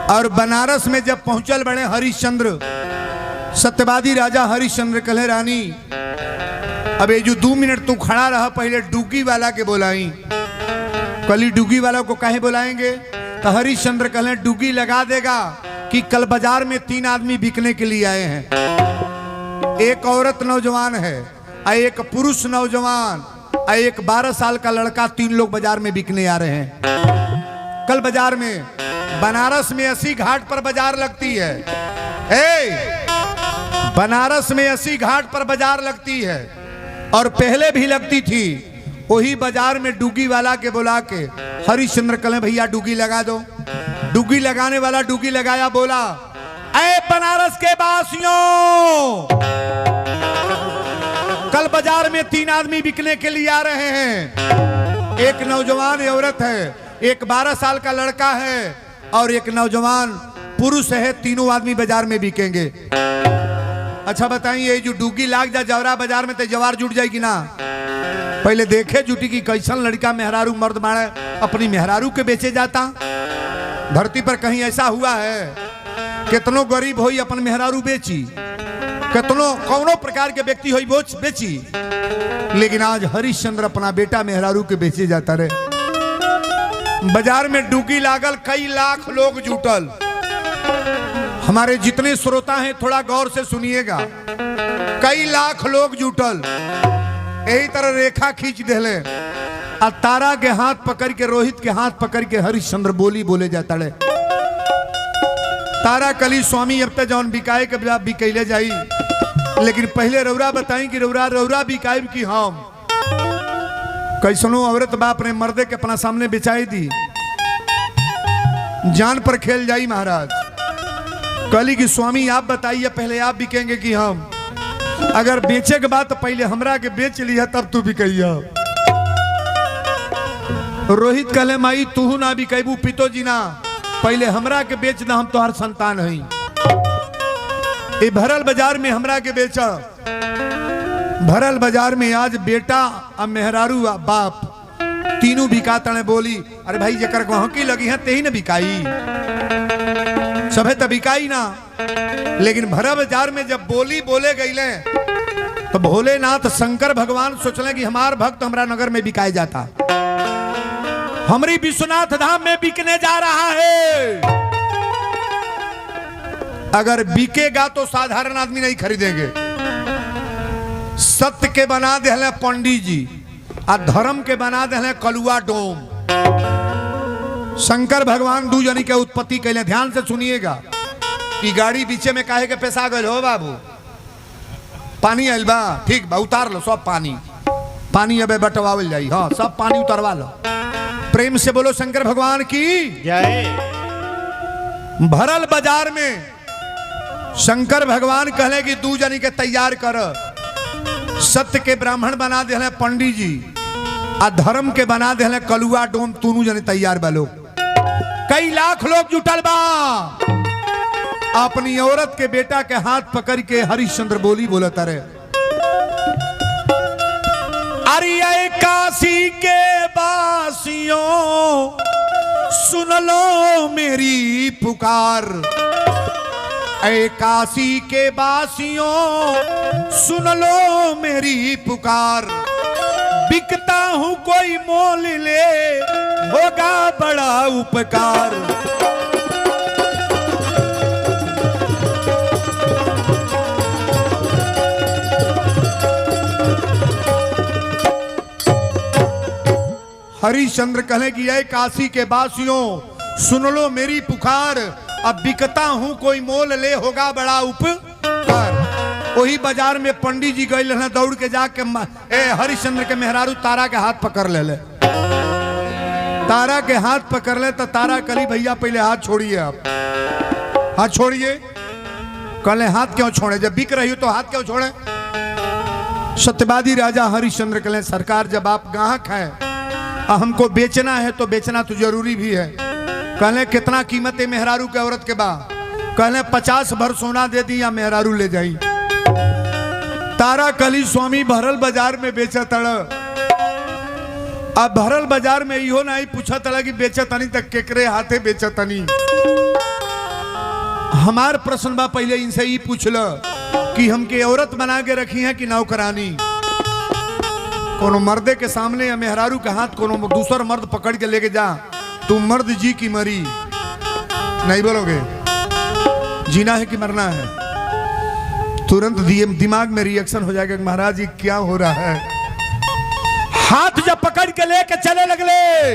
और बनारस में जब पहुंचल बड़े हरिश्चंद्र, सत्यवादी राजा हरिश्चंद्र कहे रानी अब ये जो 2 मिनट तू खड़ा रहा, पहले डुगी वाला के बुलाई। कली डुगी वाला को काहे बुलाएंगे, तो हरिश्चंद्र कहे डुगी लगा देगा कि कल बाजार में 3 आदमी बिकने के लिए आए हैं। एक औरत नौजवान है, एक पुरुष नौजवान, एक 12 साल का लड़का, 3 लोग बाजार में बिकने आ रहे हैं। कल बाजार में बनारस में 80 घाट पर बाजार लगती है। बनारस में 80 घाट पर बाजार लगती है और पहले भी लगती थी। वही बाजार में डुगी वाला के बुला के हरिश्चंद्र कहे भैया डुगी लगा दो। डुगी लगाने वाला डुगी लगाया, बोला ऐ बनारस के वासियों, कल बाजार में 3 आदमी बिकने के लिए आ रहे हैं। एक नौजवान औरत है, एक 12 साल का लड़का है और एक नौजवान पुरुष है। तीनों आदमी बाजार में बिकेंगे। अच्छा बताइए, जो डुगी लाग जा जवरा बाजार में तो जवार जुट जाएगी ना। पहले देखे जुटी की कैसन लड़का मेहरारू मर्द मारे अपनी मेहरारू के बेचे जाता। धरती पर कहीं ऐसा हुआ है, कितनों गरीब होई अपन मेहरारू बेची, कितनों कौनों प्रकार के व्यक्ति होई वो बेची, लेकिन आज हरिश्चंद्र अपना बेटा मेहरारू के बेचे जाता रहे। बाजार में डुगी लागल, कई लाख लोग जुटल। हमारे जितने श्रोता हैं थोड़ा गौर से सुनिएगा। कई लाख लोग जुटल, यही तरह रेखा खींच देले आ तारा के हाथ पकड़ के, रोहित के हाथ पकड़ के हरिश्चंद्र बोली बोले जाता है। तारा कली स्वामी अब तक जौन बिकाए के बिकैले जाई, लेकिन पहले रौरा बताई कि रौरा बिकाई कि हम कैसनो औरत बाप ने मर्दे के अपना सामने बिछाई दी, जान पर खेल जाई महाराज। कली की स्वामी आप बताइए पहले आप बिकेंगे कि हम? अगर बेचे के बाद तो पहले हमरा के बेच लिया तब तू बिकैया। रोहित कहले माई तू ना बिकैबू पितो जी ना, पहले हमरा के बेच ना, हम तोहर संतान हई। ए भरल बाजार में हमरा के बेचा। भरल बाजार में आज बेटा अब मेहरारू बाप तीनों बिका तने। बोली अरे भाई जकर को हकी लगी है ते ही ना बिकाई, सभे तो बिकाई ना। लेकिन भरल बाजार में जब बोली बोले गईले तो भोलेनाथ शंकर भगवान सोचले कि हमार भक्त हमरा नगर में बिकाए जाता, हमारी विश्वनाथ धाम में बिकने जा रहा है। अगर बिकेगा तो साधारण आदमी नहीं खरीदेंगे। सत्य के बना दे पंडित जी और धर्म के बना दे कलुआ डोम। शंकर भगवान दू जनी के उत्पत्ति कैले। ध्यान से सुनिएगा कि गाड़ी बीचे में काहे के पैसा गए हो बाबू? पानी आइल बा, ठीक बा उतार लो सब पानी अबे बटवावल जाई। हाँ सब पानी उतरवा लो। प्रेम से बोलो शंकर भगवान की जय। भरल बाजार में शंकर भगवान कहले कि दू जनी के तैयार कर। सत्य के ब्राह्मण बना दे पंडित जी आ धर्म के बना दे कलुआ डोम। तूनू जने तैयार बालो। कई लाख लोग जुटल बा। अपनी औरत के बेटा के हाथ पकड़ के हरिश्चंद्र बोली बोलत रहे, अरे काशी के वासियों सुन लो मेरी पुकार। ऐ काशी के वासियों सुन लो मेरी पुकार। बिकता हूं कोई मोल ले होगा बड़ा उपकार। हरिश्चंद्र कहले कि ऐ काशी के वासियों सुन लो मेरी पुकार। अब बिकता हूं कोई मोल ले होगा बड़ा उपकार। वही बाजार में पंडित जी गए दौड़ के जाके हरिश्चंद्र के मेहरारू तारा के हाथ पकड़ ले। तारा के हाथ पकड़ ले तो तारा कली भैया पहले हाथ छोड़िए, आप हाथ छोड़िए। कहले हाथ क्यों छोड़े? जब बिक रही हो तो हाथ क्यों छोड़े? सत्यवादी राजा हरिश्चंद्र कहले सरकार जब आप ग्राहक हैं, हमको बेचना है तो बेचना तो जरूरी भी है। कहले कितना कीमत है मेहरारू के औरत के बा? कहले 50 भर सोना दे दी या मेहरारू ले जाई। तारा कली स्वामी भरल बाजार में बेचा तड़। अब भरल बाजार में इहो नहीं पूछा तड़ा कि बेचा तनी तक केकरे हाथे बेचा तनी। हमार प्रश्न बा पहले इनसे ही पूछ लो कि हमके औरत बना के रखी है कि नौकरानी? कोनो मर्दे के सामने या मेहरारू के हाथ कोनो दूसर मर्द पकड़ के लेके जा, तुम मर्द जी की मरी नहीं बोलोगे, जीना है कि मरना है? तुरंत दिमाग में रिएक्शन हो जाएगा महाराज जी क्या हो रहा है। हाथ जब पकड़ के लेके चले लगले,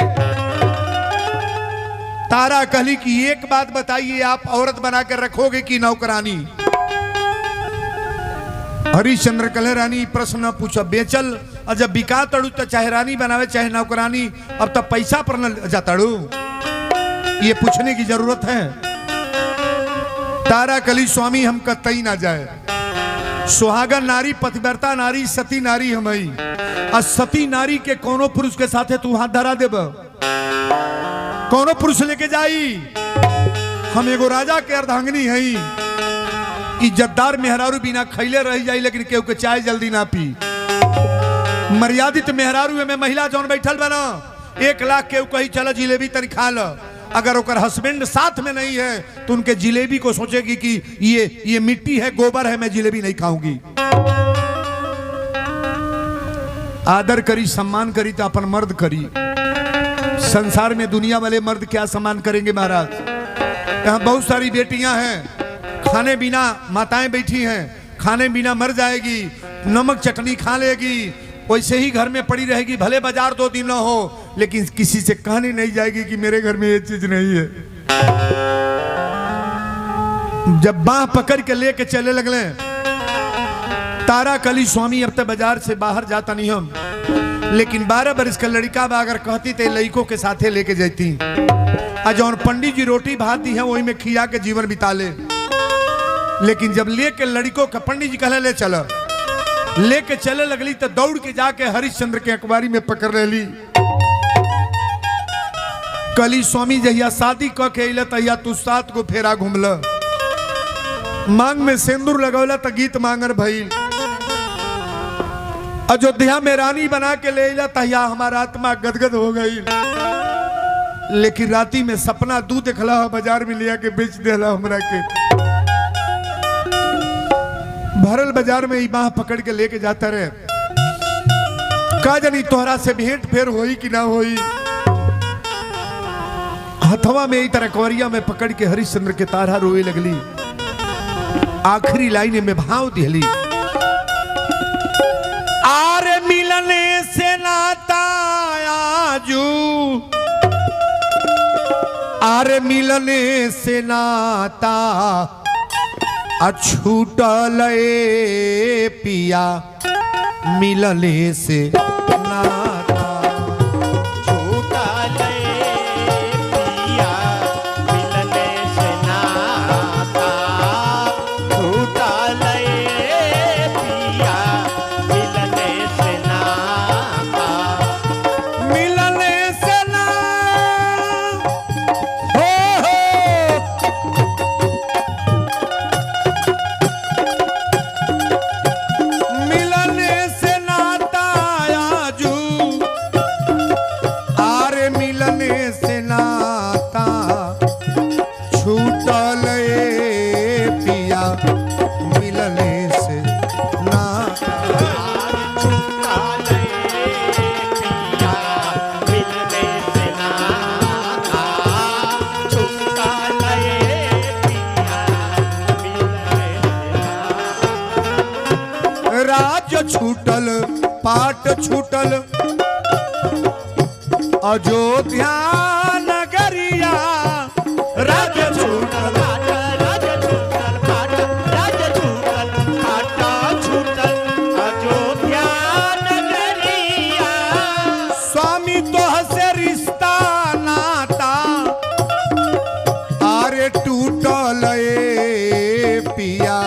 तारा कहली कि एक बात बताइए, आप औरत बना कर रखोगे कि नौकरानी? हरिश्चंद्र कहले रानी प्रश्न न पूछो, बेचल और जब बिका तड़ू तो चाहे रानी बनावे चाहे नौकरानी, अब तब पैसा पर न जाताड़ू, ये पूछने की जरूरत है? तारा कली स्वामी हम कतई ना जाए। सुहागन नारी, पतिव्रता नारी, सती नारी हम ही। और सती नारी के कोनो पुरुष के साथे तू हाथ धरा देब? कोनो पुरुष लेके जाई? हम एगो राजा के अर्धांगिनी हई। इज्जतदार मेहरारू बिना खैले रह जाई, लेकिन केहू के चाय जल्दी ना पी। मर्यादित मेहरारू में महिला जौन बैठल बना 1 लाख केहू कही चला जिलेबी तनी खा लो। अगर ओकर हस्बैंड साथ में नहीं है तो उनके जिलेबी को सोचेगी कि ये मिट्टी है, गोबर है, मैं जिलेबी नहीं खाऊंगी। आदर करी, सम्मान करी तो अपन मर्द करी। संसार में दुनिया वाले मर्द क्या सम्मान करेंगे महाराज? यहाँ बहुत सारी बेटियां हैं, खाने बिना माताएं बैठी हैं, खाने बिना मर जाएगी, नमक चटनी खा लेगी, वैसे ही घर में पड़ी रहेगी, भले बाजार 2 दिन न हो, लेकिन किसी से कहने नहीं जाएगी कि मेरे घर में ये चीज नहीं है। जब बाह पकड़ के लेके चले लगले, तारा कली स्वामी अब तक बाजार से बाहर जाता नहीं हम, लेकिन 12 बरस का लड़का बा अगर कहती तो लड़कों के साथे लेके जाती, आज जौन पंडित जी रोटी भात दी है वही में खिया के जीवन बिता ले। लेकिन जब लेके लड़कों का पंडित जी कहले ले चलो, लेके चले लगली तो दौड़ के जाके हरिश्चंद्र के अखबारी में पकड़ लेली। कली स्वामी जहिया शादी क के अइले तहिया तू 7 को फेरा घूमल, मांग में सिंदूर लगौला तो गीत मांगर भइल, अयोध्या में रानी बना के ले अइला तहिया हमारा आत्मा गदगद हो गई। लेकिन राती में सपना दूध देखला बाजार में लिया के बेच देला हमरा के। भरल बाजार में बाह पकड़ के लेके जाता रहे, का जानी तोहरा से भेंट फेर होई कि ना होई। हथवा में ई तरह कोरिया में पकड़ के हरिश्चंद्र के तारा रोए लगली। आखिरी लाइन में भाव दिहली, आरे मिलने से नाता आजू, आरे मिलने से नाता अछूटल पिया, मिलने से नाता छूटल पिया, मिलने से नाता छूटल पिया, मिलने से नाता, मिलने से ना हो मिलने से नाता आजू, आरे मिलने से नाता छूटल पिया, मिलने से नाता छूटल पिया, मिलने से नाता छूटल पिया, मिलने से राज छूटल पाट छूटल अयोध्या नगरिया, राज छूटल राज छूटल पाट, राज छूटल पाट छूटल अयोध्या नगरिया, स्वामी तोह से रिश्ता नाता, आरे टूटल पिया,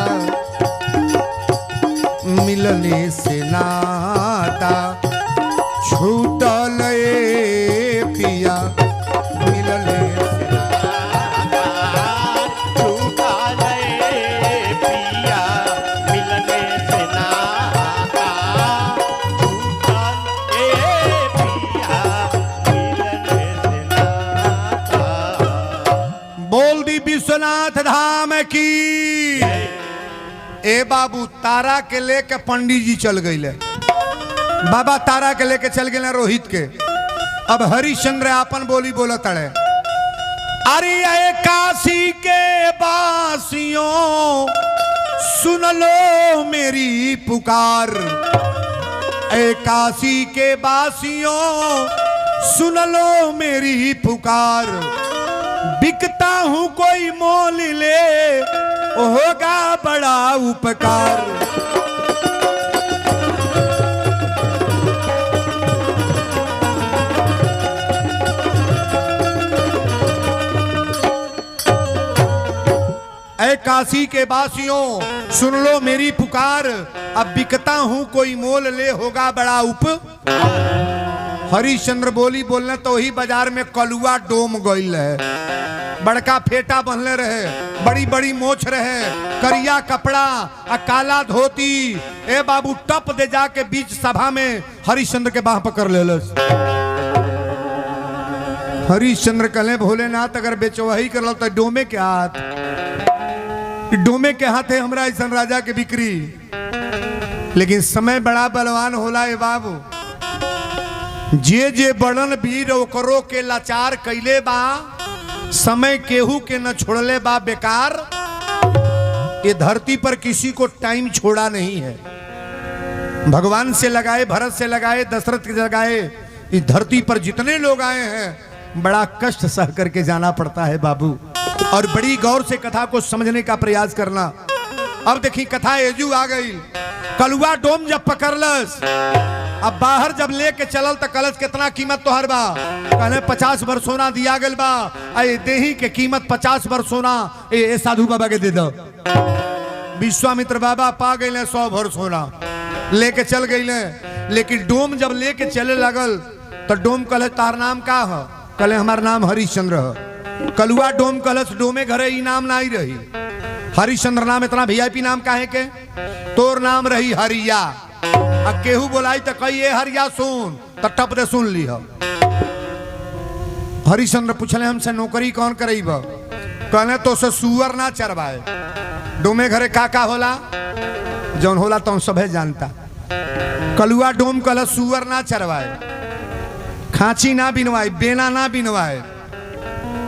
मिलने से नाता छूटल पिया, मिलने से छूटल पिया, मिलने से नाता छूटल पिया, मिलने से नाता। बोल दी विश्वनाथ धाम की। ए बाबू तारा के लेके पंडित जी चल गईले, बाबा तारा के लेके चल गए रोहित के। अब हरिश्चंद्र आपन बोली बोला तड़े, अरे ए काशी के बासियों सुन लो मेरी पुकार, ए काशी के बासियों सुन लो मेरी पुकार, बिकता हूं कोई मोल ले होगा बड़ा उपकार। ऐ काशी के बासियों सुन लो मेरी पुकार, अब बिकता हूं कोई मोल ले होगा बड़ा उप। हरिश्चंद्र बोली बोलने तो ही बाजार में कलुआ डोम गईल है, बड़का फेटा बंधले रहे, बड़ी बड़ी मोछ रहे, करिया कपड़ा आ काला धोती। ए बाबू टप दे जाके बीच सभा में हरिश्चंद्र के बाह पकड़ लेलस। हरिश्चंद्र कहले भोलेनाथ अगर बेचवाही कर लो तो डोमे के हाथ, डोमे के हाथ है हमरा ऐसा राजा के बिक्री। लेकिन समय बड़ा बलवान होला ए बाबू, जे जे बड़न वीर ओकरो के लाचार कैले बा, समय केहू के न छोड़ले बा बेकार। ये धरती पर किसी को टाइम छोड़ा नहीं है। भगवान से लगाए, भरत से लगाए, दशरथ से लगाए, इस धरती पर जितने लोग आए हैं बड़ा कष्ट सह करके जाना पड़ता है बाबू। और बड़ी गौर से कथा को समझने का प्रयास करना। अब देखी कथा एजू आ गई। कलुआ डोम जब पकड़लस, अब बाहर जब लेके चलल तो कलश कितना कीमत तोहर बा? कहले 50 भर सोना दिया गल बा। अरे देही के कीमत 50 भर सोना ए साधु बाबा के दे दो। विश्वामित्र बाबा पा गए 100 भर सोना लेके चल गए। लेकिन डोम जब लेके चले लगल तो डोम कहले तार नाम का है? कहले हमार नाम हरिश्चंद्र है। कलुआ डोम कहलस डोमे घरे ई नाम नहीं रही। हरिश्चंद्र नाम इतना वीआईपी नाम काहे के? तोर नाम रही हरिया। अब केहू बोलाई तो कही ए हरिया सुन, तो टप दे सुन ली। हरिश्चंद्र पूछले हमसे नौकरी कौन करेब? कहले तो से सुअर ना चरवाए। डोमे घरे का होला? जौन होला तो सभे जानता। कलुआ डोम कहला सुअर ना चरवाए, खांची ना बिनवाए, बेना ना बिनवाए,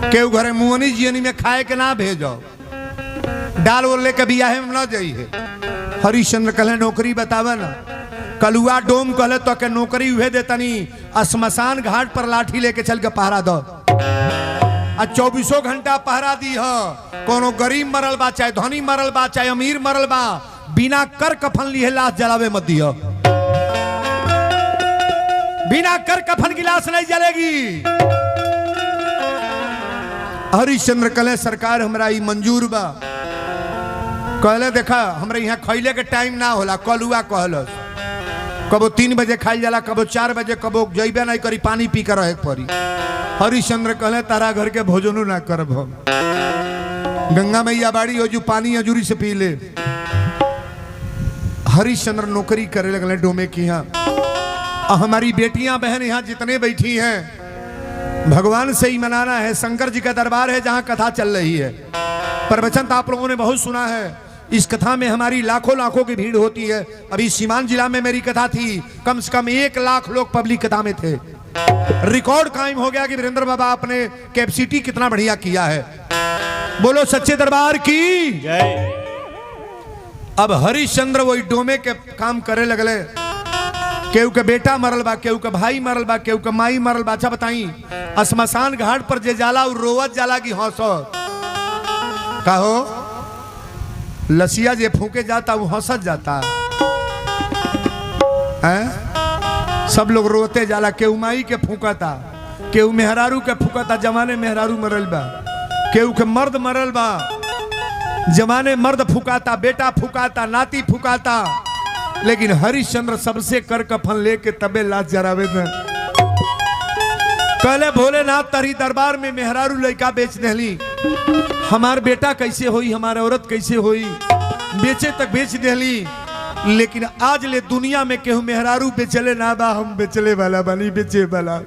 केहू घरे मुअनी जियनी में खाए के ना भेजो, डाल वो लेके बियाहे में न जाइए। हरिश्चंद्र कहले नौकरी बतावा ना। कलुआ डोम कहले तो के नौकरी उहे देतनी, श्मशान घाट पर लाठी लेके चल के पहरा दो। 24 घंटा पहरा दी हो। कोनो गरीब मरल बा, चाहे धनी मरल बा, चाहे अमीर मरल बा, बिना कर कफन लिए लाश जलावे मत दियो। बिना कर कफन की लाश नहीं जलेगी। हरिश्चंद्र कहले सरकार हमरा ई मंजूर बा। कहले देखा हमरा यहाँ खैले के टाइम ना होला। कलुआ कहलस कबो 3 बजे खाई जाला, कबो 4 बजे, कबो जइबे नहीं करी, पानी पी कर रहे पड़ी। हरिश्चंद्र कहले तारा घर के भोजनो ना करब हम। गंगा मैया बाड़ी हो जो पानी अजूरी से पी ले। हरिश्चंद्र नौकरी करे लगले डोमे की। यहाँ हमारी बेटियां बहन यहाँ जितने बैठी हैं, भगवान से ही मनाना है। शंकर जी का दरबार है जहाँ कथा चल रही है। प्रवचन तो आप लोगों ने बहुत सुना है। इस कथा में हमारी लाखों की भीड़ होती है। अभी सीवान जिला में मेरी कथा थी, कम से कम 1 लाख लोग पब्लिक कथा में थे। रिकॉर्ड कायम हो गया कि वीरेंद्र बाबा आपने कैपेसिटी कितना बढ़िया किया है। बोलो सच्चे दरबार की जय। अब हरिश्चंद्र वही डोमे के काम करे लगले। केहू के बेटा मरल बा, केहू के भाई मरल बा, केहू के माई मरल बा। अच्छा बताई, श्मशान घाट पर जे जाला उ रोवत जाला की हंसत? कहो लसिया जे फूके जाता वो हंसत जाता है। सब लोग रोते जाला। केहू माई के फूकता, केहू मेहरारू के फूकता, जमाने मेहरारू मरल बा। केहू के मर्द मरल बा, जमाने मर्द फुकाता, बेटा फुकाता, नाती फुकाता। लेकिन हरिश्चंद्र सबसे कर कफन लेके तबे लाश जरावे में। कहले भोलेनाथ तरी दरबार में मेहरारू लड़का बेच देली, हमार बेटा कैसे होई, हमार औरत कैसे होई? बेचे तक बेच देली। लेकिन आज ले दुनिया में केहू मेहरारू बेचले ना बा। हम बेचले वाला बानी, बेचे वाला।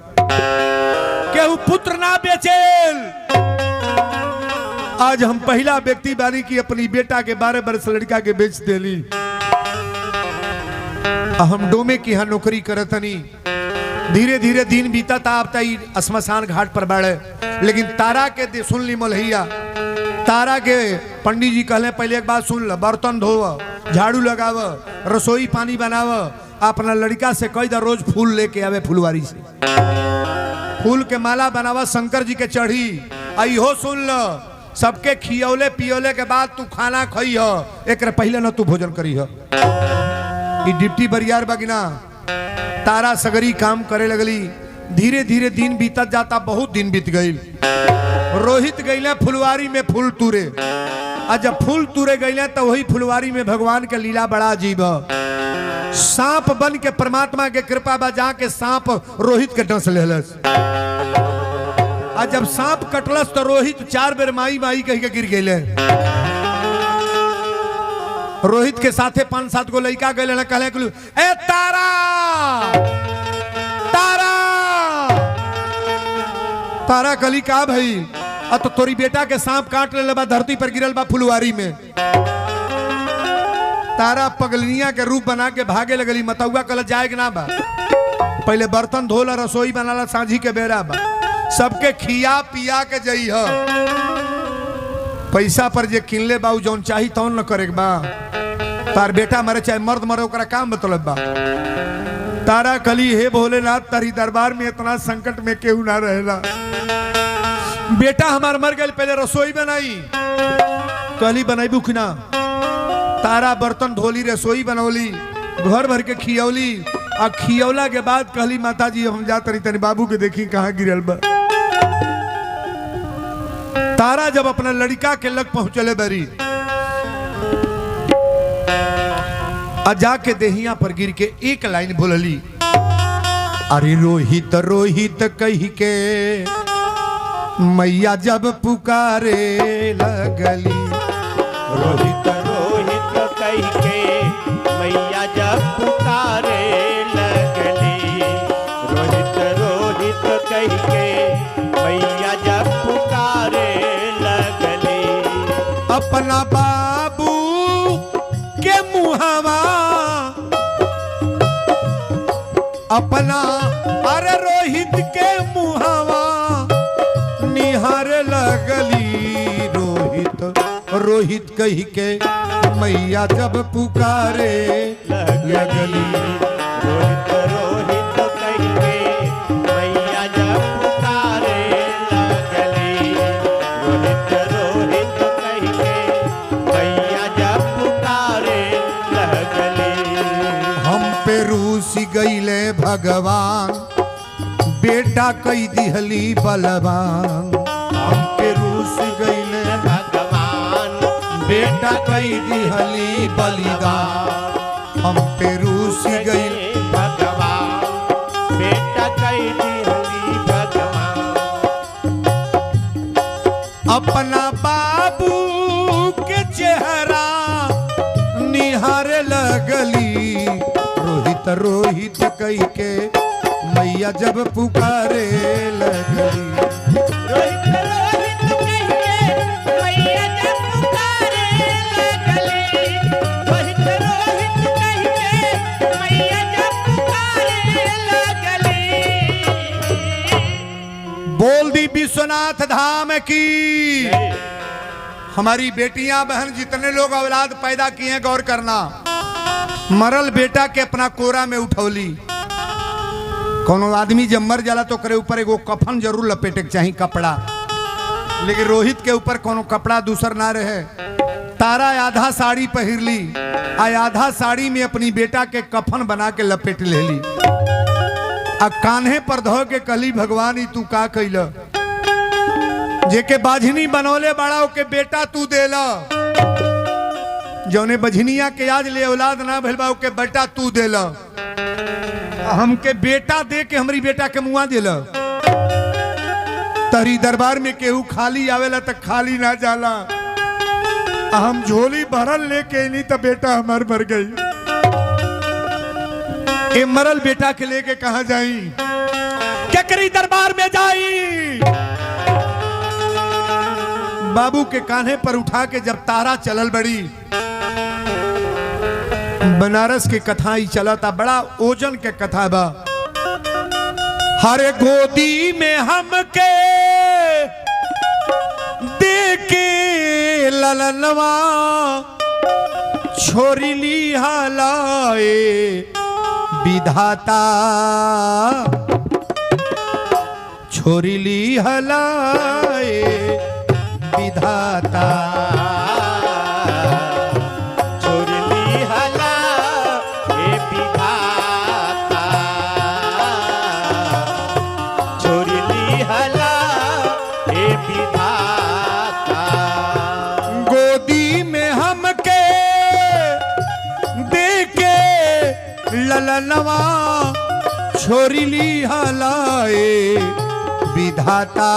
केहू पुत्र ना बेचेल। आज हम पहला व्यक्ति बानी की अपनी बेटा के 12 वर्ष लड़का के बेच देली। हम डोमे की यहाँ नौकरी करतनी। धीरे धीरे दिन बीता था। अब तई श्मशान घाट पर बढ़े। लेकिन तारा के सुन ली मोलहिया। तारा के पंडित जी कहले पहले एक बात सुन ल, बर्तन धोव, झाड़ू लगाव, रसोई पानी बनाव, अपना लड़का से कह दो रोज फूल लेके आवे फुलवारी से। फूल के माला बनावा, शंकर जी के चढ़ी। अहो सुन ल, सबके खियौले पियोले के बाद तू खाना खई हो, एक पहले न तू भोजन करी हो। डिप्टी बरियार बगिना। तारा सगरी काम करे लगली। धीरे धीरे दिन बीतत जाता। बहुत दिन बीत गई। रोहित गईले फुलवारी में फूल तुरे। और जब फूल तुरे गईले तो वही फुलवारी में भगवान के लीला बड़ा अजीब है। सांप बन के परमात्मा के कृपा बा जाके सांप रोहित के डस लेलस। और जब सांप कटलस तो रोहित 4 बेर माई माई कह के गिर गईले। रोहित के साथे 5-7 गो लड़का गए ना, कहले ए तारा तारा तारा कली का भाई? अब तो तोरी बेटा के सांप काट ले बा, धरती पर गिरल बा फुलवारी में। तारा पगलिया के रूप बना के भागे लगली। मतौआ कल जाए ना बा, पहले बर्तन धोला, रसोई बनाला, सांझी के बेरा बा, सबके खिया पिया के जई हो। पैसा पर जे किनले बा उ जौन चाही तौन न करे बा। तार बेटा मरे चाहे मर्द मरे ओकरा काम मतलब बा। तारा कली हे भोलेनाथ तारी दरबार में इतना संकट में केहू ना रहेला। बेटा हमार मर गए पहले रसोई बनाई कली बनाई कि ना। तारा बर्तन धोली रसोई बनौली घर भर के खियौली आ खियौला के बाद कहली माता जी हम जा तनी तनी बाबू के देखी कहाँ गिरल बा। तारा जब अपना लड़का के लग पहुंचले बरी आ जाके देहिया पर गिर के एक लाइन बोलली, अरे रोहित रोहित कही के मैया जब पुकारे लगली। रोहित रोहित कह के मैया जब पुकारे लगली। रोहित रोहित कह के मैया जब पुकारे लगली। अपना बाबू के मुहावा अपना अरे रोहित के मुहावा निहार लगली। रोहित कही के मैया जब पुकारे लगली। रोहित रोहित कह के मैया जब पुकारे लगली। रोहित रोहित कह के मैया जब पुकारे लगली। हम पे रूस गईले भगवान बेटा कई दिहली बलवान। हम पे रूस गईले भगवान बेटा कई दिहली बलिदान। हम पे रूस गई भगवान बेटा कई दिहली भगवान। अपना बाबू के चेहरा निहार लगली। रोहित रोहित कही के मैया जब पुकारे लगली। रोहित रोहित कह के मैया जब पुकारे लगली। रोहित रोहित कह के मैया जब पुकारे लगली। बोल दी विश्वनाथ धाम की। हमारी बेटियां बहन जितने लोग औलाद पैदा किए गौर करना। मरल बेटा के अपना कोरा में उठौली। कोनो आदमी जब मर जाला तो करे ऊपर एगो कफन जरूर लपेटे के चाहिए कपड़ा, लेकिन रोहित के ऊपर कोनो कपड़ा दूसर ना रहे। तारा आधा साड़ी पहिरली आ आधा साड़ी में अपनी बेटा के कफन बना के लपेट लेली आ कान्हे पर धो के कहली भगवान ई तू का कैल। जेके बाझनी बनौले बड़ा के बेटा तू देला। जौने बझनिया के आज ले औलाद ना भेल बा के बेटा तू देला। हमके बेटा दे के हमारी बेटा के मुआ देला। तरी दरबार में केहू खाली आवेला तक खाली ना जाला। हम झोली भरल लेके नहीं तो बेटा हमार मर गई। ए मरल बेटा के लेके कहा जाई क्या करी दरबार में जाई। बाबू के कान्हे पर उठा के जब तारा चलल बड़ी बनारस के कथा ही चला था। बड़ा ओजन के कथा बा। हरे गोदी में हमके देके ललनवा छोरी ली हलाए विधाता। छोरी ली हलाए विधाता। गोदी में हमके देके ललनवा छोरी ली हलाए विधाता।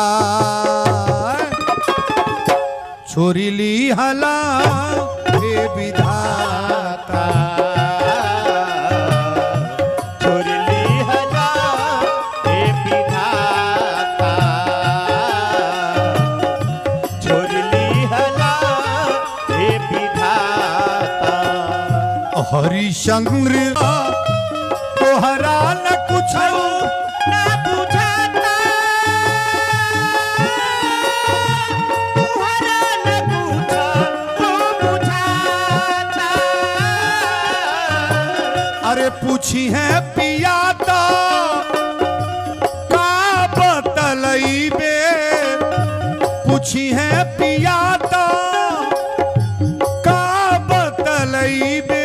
छोरी ली हलाए विधाता। हरिश्चंद्र तोहरा न कुछ ना बुझाता। तुहरा न अरे पूछी है पिया तो का बतलई बे, पूछी है पिया तो का बतलई बे,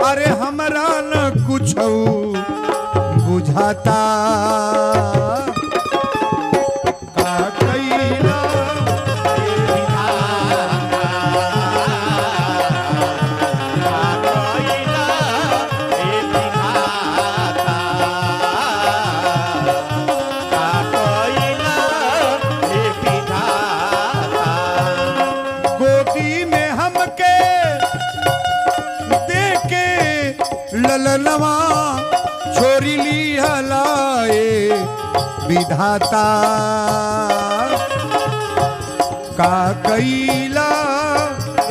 अरे हमरा न कुछ बुझाता का कइला ललनवा छोरी ली हलाए विधाता का कइला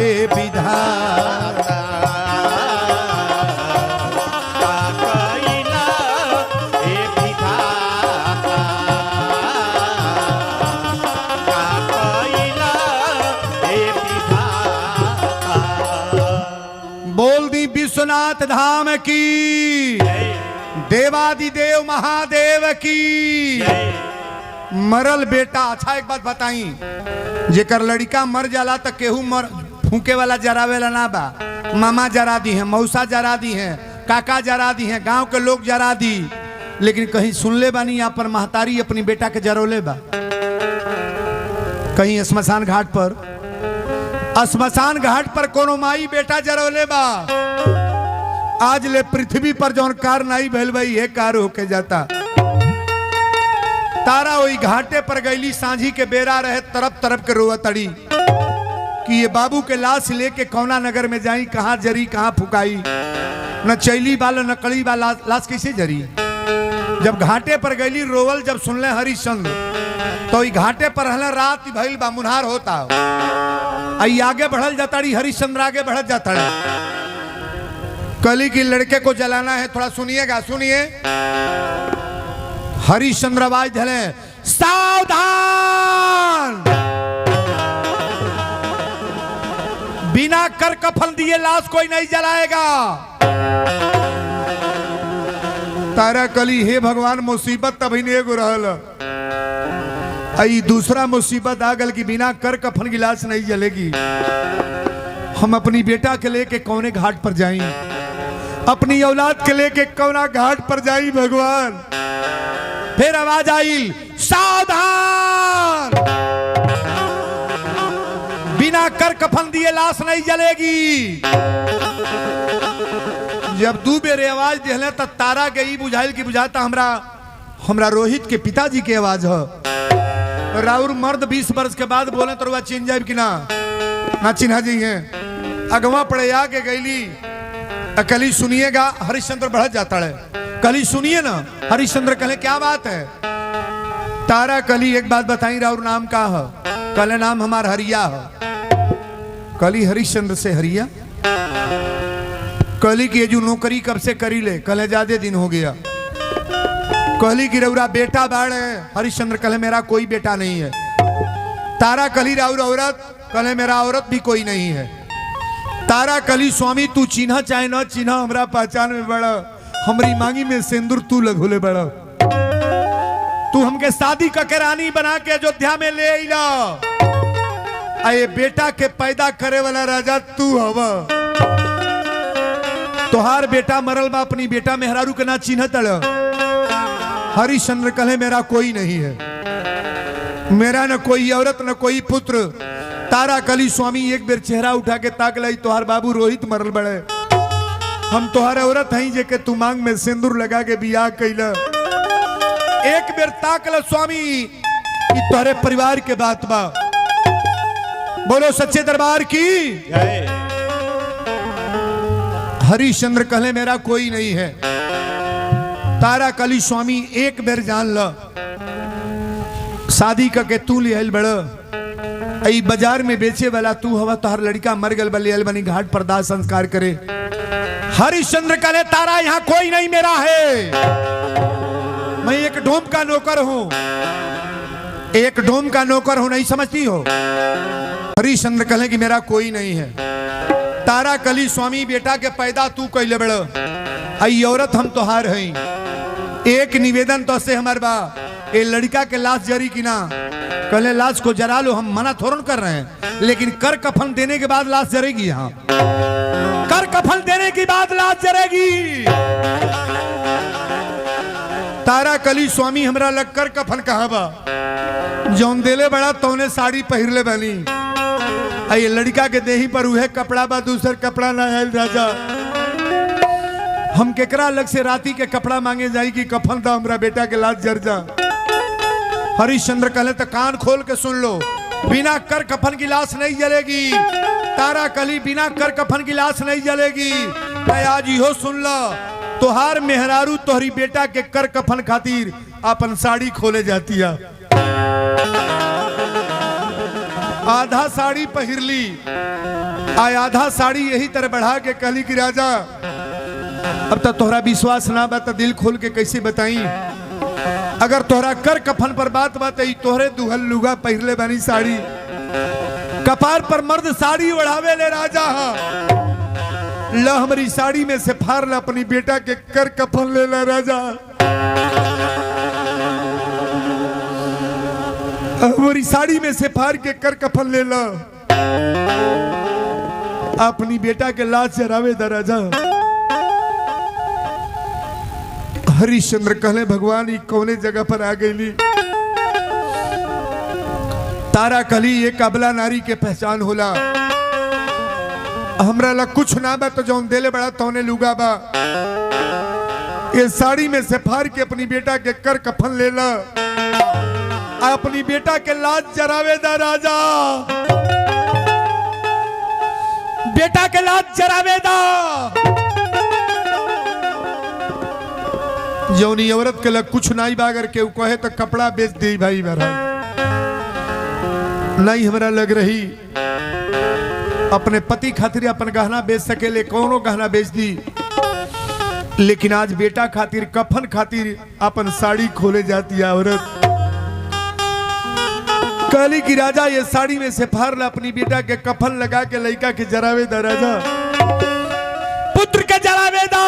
ए विधाता का कइला ए विधाता का कइला ए विधाता। बोल दी विश्वनाथ धाम की, देवादिदेव महादेव की। मरल बेटा। अच्छा एक बात बताई, जेकर लड़का मर जाला तो केहू मर फूके वाला जरावेला ना बा। मामा जरा दी है, मौसा जरा दी है, काका जरा दी है, गांव के लोग जरा दी, लेकिन कहीं सुन ले बानी यहाँ पर महतारी अपनी बेटा के जरोले बा। कहीं स्मशान घाट पर, स्मशान घाट पर कोनो माई बेटा जरोले बा। आज ले पृथ्वी पर जौन कार नहीं भैल भाई ये कार होके जाता। तारा वही घाटे पर गईली, सांझी के बेरा रहे, तरफ तरफ के रोवतड़ी कि ये बाबू के लाश लेके कौना नगर में जाई, कहाँ जरी कहाँ फुकाई, न चैली वाला न कड़ी वाला लाश कैसे जरी। जब घाटे पर गईली रोवल, जब सुनले हरिश्चंद्र तो ई घाटे पर रहले, रात भइल बा, मुनहार होता। आई आगे बढ़ल जाताड़ी, हरिश्चंद्र आगे बढ़त जाता। कली की लड़के को जलाना है, थोड़ा सुनिएगा, सुनिए। हरिश्चंद्र आवाज धले, सावधान, बिना कर कफन दिए लाश कोई नहीं जलाएगा। तारा कली, हे भगवान मुसीबत तभी नहीं एगो रहल, आई दूसरा मुसीबत आ गल कि बिना कर कफन की लाश नहीं जलेगी। हम अपनी बेटा के लेके कौने घाट पर जाई, अपनी औलाद के लेके कौना घाट पर जाई भगवान। फिर आवाज आई, सावधान, बिना कर कफन दिए लाश नहीं जलेगी। जब दू बेर आवाज दिले तो तारा गई बुझाइल की बुझाता हमरा रोहित के पिताजी के आवाज है। राउर मर्द 20 वर्ष के बाद बोले तो चिन्ह जाए कि ना चिन्हा जी है। अगवा पड़े आके गईली, कली सुनिएगा। हरिश्चंद्र बढ़ जाता है, कली सुनिए ना। हरिश्चंद्र कहे क्या बात है। तारा कली एक बात बताई, राउर नाम का है? कले नाम हमार हरिया है। कली हरिश्चंद्र से हरिया। कली की जो नौकरी कब से करी ले? कले ज्यादा दिन हो गया। कहली की रउरा बेटा बाड़ है? हरिश्चंद्र कहे मेरा कोई बेटा नहीं है। तारा कली राउर औरत? कहे मेरा औरत भी कोई नहीं है। तारा कली स्वामी तू चिन्ह चाहे न चिन्ह, हमरा पहचान में बड़ा, हमारी मांगी में सिंदूर तू लगोले बड़ा। तू हमके शादी करके रानी बना के अयोध्या में ले आइला। आए बेटा के पैदा करे वाला राजा तू हवा। तोहार बेटा मरल बा, अपनी बेटा मेहरारू के ना चिन्ह तड़। हरिश्चंद्र कहे मेरा कोई नहीं है, मेरा न कोई औरत न कोई पुत्र। तारा कली स्वामी एक बेर चेहरा उठा के ताक लाई, तोहार बाबू रोहित मरल बड़े, हम तोहार औरत हई जे के तू मांग में सिंदूर लगा के बियाह कैला। एक बेर ताक ल स्वामी, कि तोहरे परिवार के बात बा। बोलो सच्चे दरबार की जय। हरिश्चंद्र कहे मेरा कोई नहीं है। तारा कली स्वामी एक बेर जान ल, शादी करके तू लियल बड़, आई बाजार में बेचे वाला तू हवा। तोहर लड़का मर गल बलियल बनी घाट पर दाह संस्कार करे। हरिश्चंद्र कहे तारा यहाँ कोई नहीं मेरा है, मैं एक डोम का नौकर हूं, एक डोम का नौकर हूं, नहीं समझती हो? हरिश्चंद्र कहे कि मेरा कोई नहीं है। तारा कली स्वामी बेटा के पैदा तू कैले बड़, आई औरत हम तोहार हई, एक निवेदन तो से हमार बा, ये लड़का के लाश जरी की ना, कहले लाश को जरा लो, हम मना थोड़न कर रहे हैं, लेकिन कर कफन देने के बाद लाश जरेगी। यहाँ कर कफन देने के बाद लाश जरेगी। तारा कली स्वामी हमरा लग कर कफन कहाँ बा, जौन देले बड़ा तौने साड़ी पहिरले बनी। ये लड़का के देही पर उहे कपड़ा बा, दूसर कपड़ा ना है राजा। हम केकरा अलग से राती के कपड़ा मांगे जाई कि कफन दा हमरा बेटा के लाश जर जा। हरिश्चंद्र कहले तो कान खोल के सुन लो, बिना कर कफन की लाश नहीं जलेगी। तारा कली बिना कर कफन की लाश नहीं जलेगी। आज इहो सुन लो, तोहार मेहरारू तोहरी बेटा के कर कफन खातिर अपन साड़ी खोले जाती है। आधा साड़ी पहिरली, आधा साड़ी यही तरह बढ़ा के कहली कि राजा अब तो तोहरा विश्वास ना बा, दिल खोल के कैसे बताई। अगर तोहरा कर कफन पर बात बताई, तोहरे दुहल लुगा पहिरले बानी साड़ी, कपार पर मर्द साड़ी ओढ़ावे ले राजा। ला हमारी साड़ी में से फाड़ ला, अपनी बेटा के कर कफन ले ला राजा। हमारी साड़ी में से फाड़ के कर कफन ले ला, अपनी बेटा के लाश जरावे दा राजा। हरिश्चंद्र कहले भगवान ये कौने जगह पर आ गई। तारा कली एक अबला नारी के पहचान होला। हमरा ला कुछ ना बा, तो जौन देले बड़ा तौने लुगा बा। ये साड़ी में से फाड़ के अपनी बेटा के कर कफन ले ला, अपनी बेटा के लाश जरावे दा राजा। बेटा के लाश जरावे दा। जौनी औरत के लग कुछ नहीं बागर के कहे तो कपड़ा बेच दे भाई मेरा नहीं, हमरा लग रही अपने पति खातिर अपन गहना बेच सकेले, कौनो गहना बेच दी, लेकिन आज बेटा खातिर कफन खातिर अपन साड़ी खोले जाती है औरत। कहली कि राजा ये साड़ी में से फाड़ ला, अपनी बेटा के कफन लगा के लड़का के जरावे दा राजा, पुत्र के जरावे दा।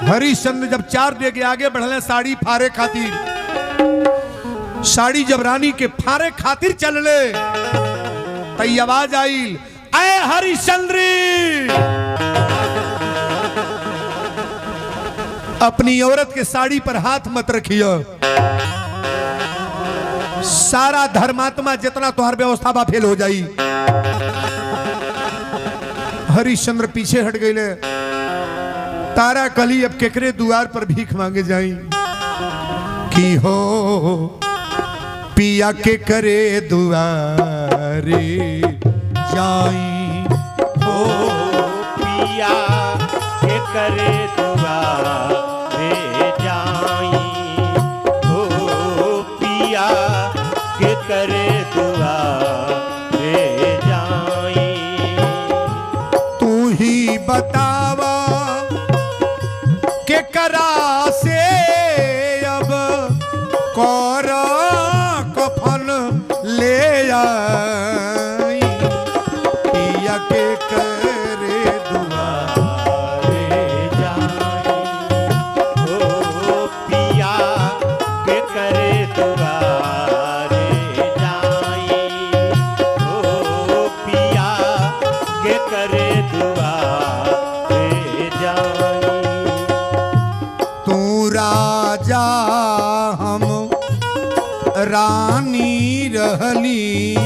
हरिश्चंद्र जब 4 डे के आगे बढ़ले साड़ी फारे खातिर, साड़ी जब रानी के फारे खातिर चलले तई आवाज आई, ऐ हरिश्चंद्र अपनी औरत के साड़ी पर हाथ मत रखियो। सारा धर्मात्मा जितना तुहार व्यवस्था बा फेल हो जाई। हरिश्चंद्र पीछे हट गए। तारा कली अब केकरे द्वार पर भीख मांगे जाई कि हो पिया के करे दुआरे जाई, हो पिया के करे दुआरे जाई, हो पिया के करे दुआरे जाई। तू ही बतावा के करा से अब कौर कफन ले आई, पिया के करे दुआरे जाई, हो पिया के करे दुआरे जाई, हो पिया के करे दुआरे जाई। तू राजा हम रानी रहली,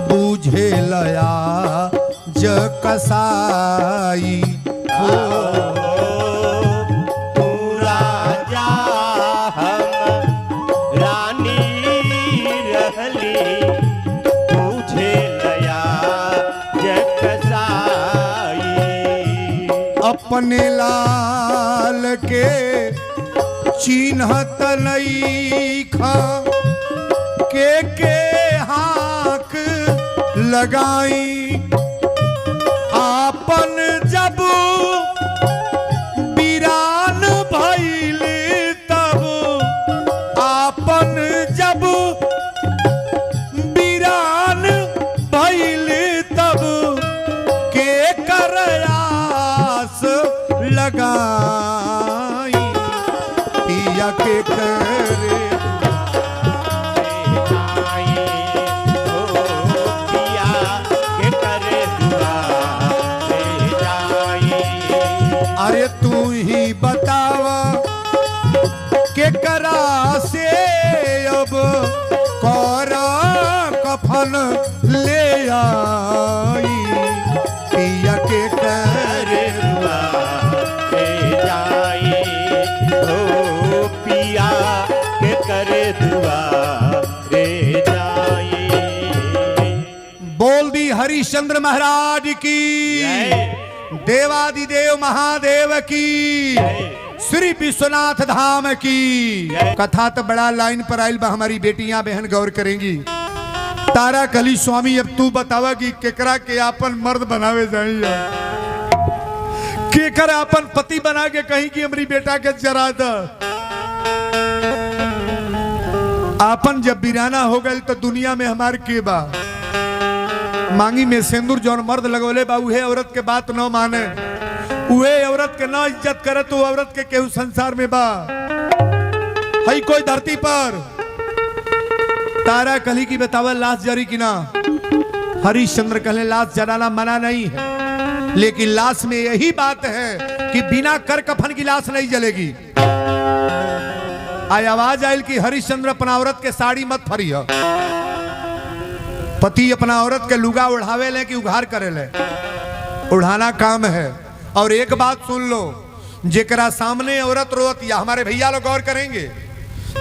बूझे लया ज कसाई। तू राजा हम रानी रहली, पूछे लया जकसाई। अपने लाल के चिन्हत नईखा, के हाक लगाई। आपन जब वीरान भइल तब, आपन जब वीरान भइल तब, के करया कफन ले आई पिया के कर करे दुआरे जाई हो पिया के करे दुआरे जाई। बोल दी हरिश्चंद्र महाराज की, देवादिदेव महादेव की, श्री विश्वनाथ धाम की। कथा तो बड़ा लाइन पर आयल बा, हमारी बेटियां बहन गौर करेंगी। तारा कली स्वामी अब तू बतावा कि केकरा के आपन मर्द बनावे जाइए, केकर आपन पति बना के कहीं कि हमारी बेटा के जरा द। आपन जब बिराना हो गए तो दुनिया में हमार के बा। मांगी में सिंदूर जौन मर्द लगोले बा उहे औरत के बात न माने, उहे औरत के ना इज्जत करे तो औरत के केहू संसार में बा हई कोई धरती पर। तारा कली की बतावा लाश जरी की ना, हरिश्चंद्र कहले लाश जलाना मना नहीं है, लेकिन लाश में यही बात है कि बिना कर कफन की लाश नहीं जलेगी। आवाज आयल कि हरिश्चंद्र अपना औरत के साड़ी मत फरिया। पति अपना औरत के लुगा उड़ावे ले कि उघार करे ले, उड़ाना काम है। और एक बात सुन लो, जेकरा सामने औरत रोत, या हमारे भैया लोग गौर करेंगे,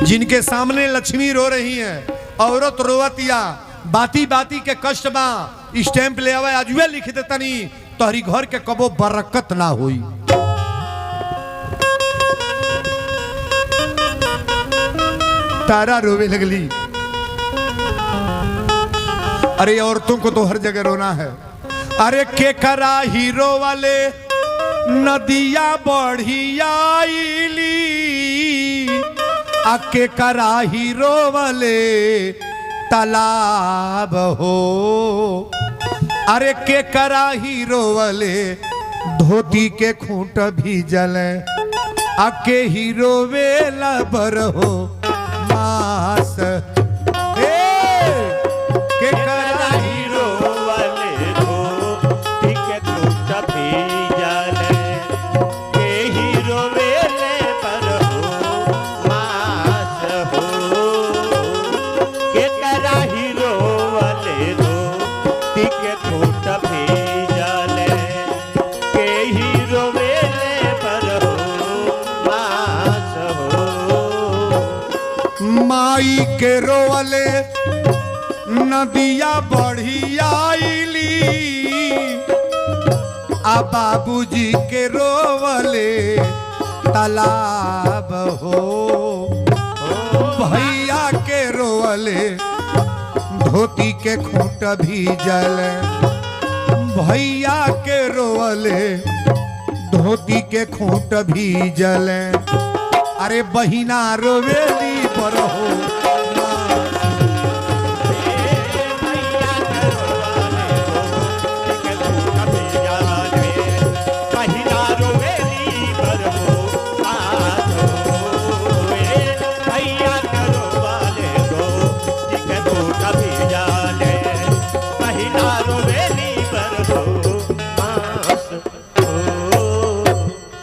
जिनके सामने लक्ष्मी रो रही हैं, औरत रोवत या बाती बाती के कष्ट बा, स्टैंप ले आवे आज वे लिख दे तनी तोहरी घर के कबो बरकत ना हुई। तारा रोवे लगली। अरे औरतों को तो हर जगह रोना है। अरे के करा हीरो वाले नदिया बढ़ियाईली, आके करा हीरो वाले तालाब हो। अरे के करा हीरो वाले धोती के खूंट भी जले, आके हीरो वेला बर हो मास। के करा हीरो वाले दो ठीक खूंट भी जले, के हीरो वेले पर हो मास हो। के करा हीरो वाले दो ठीक खूंट भी जले, के हीरो वेले पर हो मास हो। माई के रोवले नदिया बढ़ियाईली, आ बाबूजी के रोवले तालाब हो। भैया के रोवले धोती के खूंट भी जले, भैया के रोवले धोती के खूंट भी जले। अरे बहिना रोवेली पर हो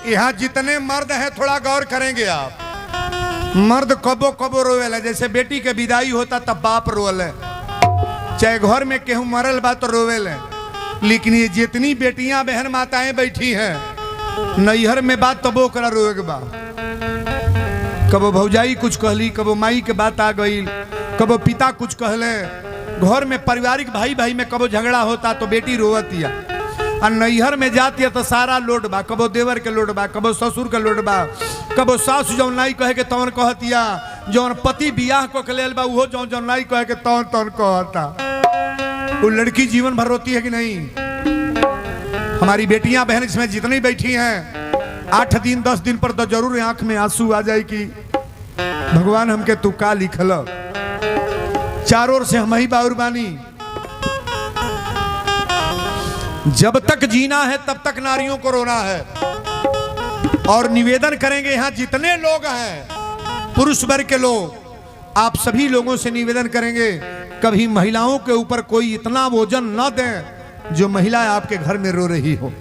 यहाँ जितने मर्द हैं थोड़ा गौर करेंगे आप। मर्द कबो कबो रोवेला, जैसे बेटी के विदाई होता तब बाप रोवेले, चाहे घर में केहू मरल बा तो रोवेले। लेकिन ये जितनी बेटियां बहन माताएं बैठी हैं नैहर में बात तबो करा रोए के बा। कबो भौजाई कुछ कहली, कबो माई के बात आ गई, कबो पिता कुछ कहले। घर में पारिवारिक भाई भाई में कबो झगड़ा होता तो बेटी रोवतिया, और नैहर में जाती है तो सारा लोड बा, कबो देवर के लोड बा, कबो ससुर के लोड बा, कबो सास जौन नाई कहे के तौन कहतिया, जौन पति बियाह को लेल बा वो जौन जौन नाई कहे के तौन तौन कहता। वो लड़की जीवन भर रोती है कि नहीं? हमारी बेटियां बहन इसमें जितनी बैठी हैं 8 दिन 10 दिन पर तो जरूर आंख में आंसू आ जाए कि भगवान हमके तू का लिखल। चारों ओर से हम ही बाउर बानी। जब तक जीना है तब तक नारियों को रोना है। और निवेदन करेंगे यहाँ जितने लोग हैं पुरुष वर्ग के लोग, आप सभी लोगों से निवेदन करेंगे कभी महिलाओं के ऊपर कोई इतना वजन न दें जो महिला आपके घर में रो रही हो।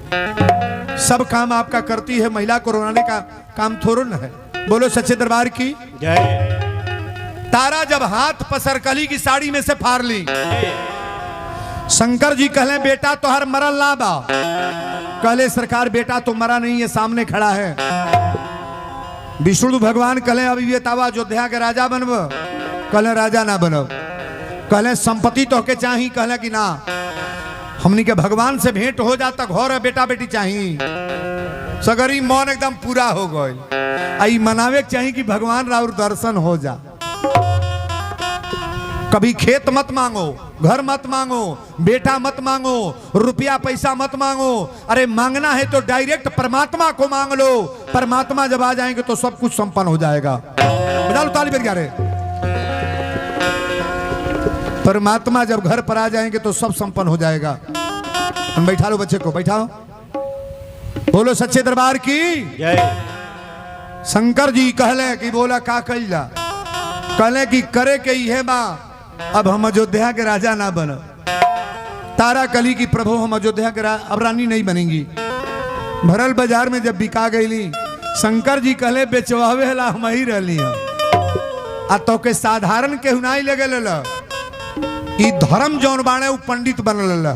सब काम आपका करती है, महिला को रोने का काम थोड़ा न है। बोलो सच्चे दरबार की जय। तारा जब हाथ पसरकली की साड़ी में से फाड़ ली, शंकर जी कहले बेटा तोहर मरल ना बा। कहले सरकार बेटा तो मरा नहीं है, सामने खड़ा है। विष्णु भगवान कहले अभी ये तावा अयोध्या के राजा बनब। कहले राजा ना बनब। कहले संपत्ति तो के चाही। कहले कि ना, हमनी के भगवान से भेंट हो जाता घर है, बेटा बेटी चाही। सगरी मन एकदम पूरा हो गए। आई मनावे के चाही कि भगवान राउर दर्शन हो जा। कभी खेत मत मांगो, घर मत मांगो, बेटा मत मांगो, रुपया पैसा मत मांगो। अरे मांगना है तो डायरेक्ट परमात्मा को मांग लो। परमात्मा जब आ जाएंगे तो सब कुछ संपन्न हो जाएगा। बजा लो ताली बजा रहे। परमात्मा जब घर पर आ जाएंगे तो सब संपन्न हो जाएगा। हम बैठा लो बच्चे को, बैठाओ। बोलो सच्चे दरबार की जय। शंकर जी कहले कि बोला का कैला। कहले कि करे के ये बा, अब हम अयोध्या के राजा ना बन। तारा कली की प्रभु हम अयोध्या के अब रानी नहीं बनेंगी। भरल बाजार में जब बिका गईली, शंकर जी कहले बेचवावे ला हम ही रहली आ तो के साधारण के हुनाई लगे ले। ई धर्म जौन बाणे उ पंडित बनल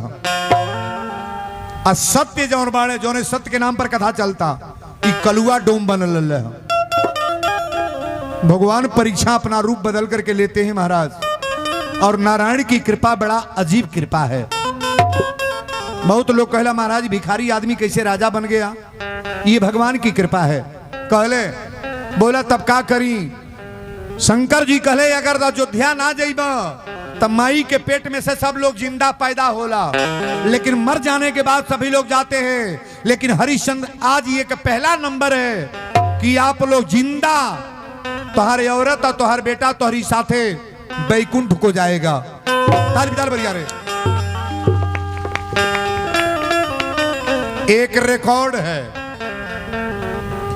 आ सत्य जौन बाणे जौने सत्य के नाम पर कथा चलता ई कलुआ डोम बनल है। भगवान परीक्षा अपना रूप बदल करके लेते हैं महाराज। और नारायण की कृपा बड़ा अजीब कृपा है। बहुत लोग कहला महाराज भिखारी आदमी कैसे राजा बन गया। ये भगवान की कृपा है। कहले बोला तब का करी। शंकर जी कहले अगर अयोध्या ना जाइबा तब माई के पेट में से सब लोग जिंदा पैदा होला, लेकिन मर जाने के बाद सभी लोग जाते हैं। लेकिन हरिश्चंद्र आज ये पहला नंबर है कि आप लोग जिंदा, तुम्हारे औरत और तुम्हारे बेटा तुम्हारी साथे बैकुंठ को जाएगा। ताली ताली बजा रहे। एक रिकॉर्ड है,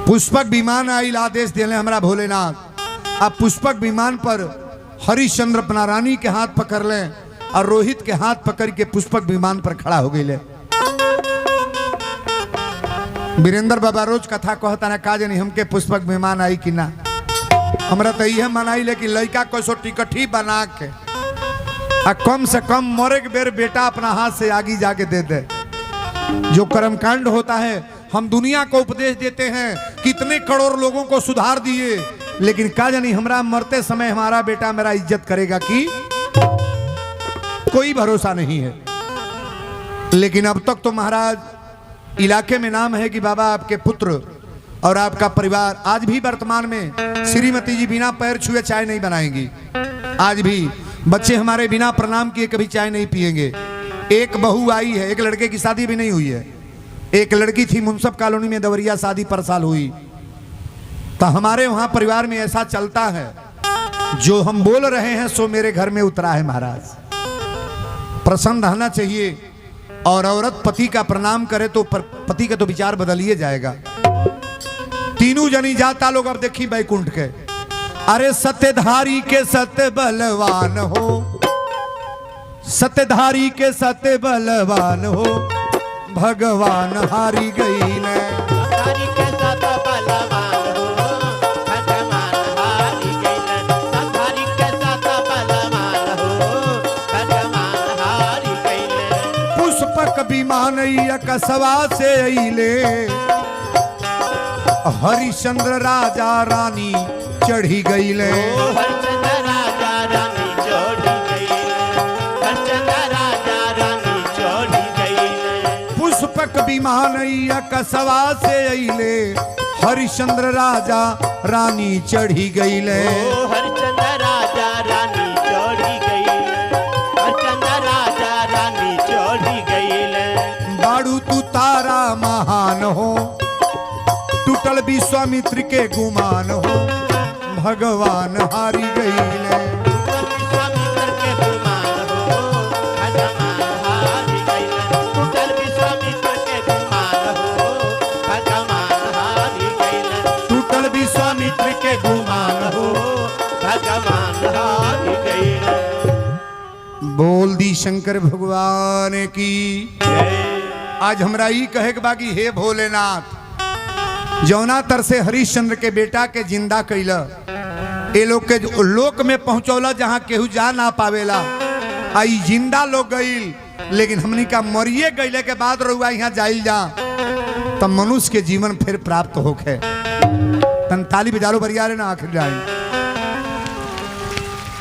पुष्पक विमान आइल आदेश दिले हमरा भोलेनाथ। अब पुष्पक विमान पर हरिश्चंद्र अपना रानी के हाथ पकड़ ले और रोहित के हाथ पकड़ के पुष्पक विमान पर खड़ा हो गई ले। वीरेंद्र बाबा रोज कथा कहता ना का जानी हमके पुष्पक विमान आई कि ना। हमरा तो यह मनाई लेकिन लड़का को सो टिकट ही बना के आ कम से कम मरे के बेर बेटा अपना हाथ से आगे जाके दे दे। जो कर्मकांड होता है हम दुनिया को उपदेश देते हैं, कितने करोड़ लोगों को सुधार दिए, लेकिन का जानी हमरा मरते समय हमारा बेटा मेरा इज्जत करेगा कि कोई भरोसा नहीं है। लेकिन अब तक तो महाराज इलाके में नाम है कि बाबा आपके पुत्र और आपका परिवार आज भी वर्तमान में श्रीमती जी बिना पैर छुए चाय नहीं बनाएंगी। आज भी बच्चे हमारे बिना प्रणाम किए कभी चाय नहीं पिएंगे। एक बहू आई है, एक लड़के की शादी भी नहीं हुई है। एक लड़की थी मुंसफ कॉलोनी में दवरिया, शादी पर साल हुई। तो हमारे वहां परिवार में ऐसा चलता है, जो हम बोल रहे हैं सो मेरे घर में उतरा है महाराज। प्रसन्न रहना चाहिए और औरत पति का प्रणाम करे तो पति का तो विचार बदलिए जाएगा। तीनों जनी जाता लोग अब देखी बैकुंठ के। अरे सत्यधारी के सत्य बलवान हो, सत्यधारी के सत्य बलवान हो, भगवान हारी गई ने। हरि के सत बलवान हो, भगवान हारी गइले। हरि के सत बलवान हो, भगवान हारी गइले। पुष्पक विमान कसवा से अइले, हरिश्चंद्र राजा रानी चढ़ी गईले। हरिश्चंद्र राजा रानी चढ़ी गइले। हरिश्चंद्र राजा रानी चढ़ी गइले। पुष्पक विमान कसवा से अइले, हरिश्चंद्र राजा रानी चढ़ी गईले। हरिश्चंद्र राजा रानी चढ़ी गइले। हरिश्चंद्र राजा रानी चढ़ी गइले। बाड़ू तू तारा महान हो, टूटल विश्वामित्र के गुमान हो, भगवान हारी गईले। विश्वामित्र के गुमान हो, भगवान हारी गइले। टूटल विश्वामित्र के गुमान हो, भगवान हारी गइले। टूटल विश्वामित्र के गुमान हो, भगवान हारी गइले। बोल दी शंकर भगवान की। जय। आज हमरा ई कहे के बाकी हे भोलेनाथ, जौना तर से हरिश्चंद्र के बेटा के जिंदा कैला, ये लोग के लोक में पहुंचौला जहाँ केहू जा ना पावेला। आई जिंदा लोग गईल, लेकिन हमनी का मरिए गईले के बाद रहुआ यहाँ जाइल जा तब मनुष्य के जीवन फिर प्राप्त होके। तन ताली बजारो बरियारे ना आखिर जाए।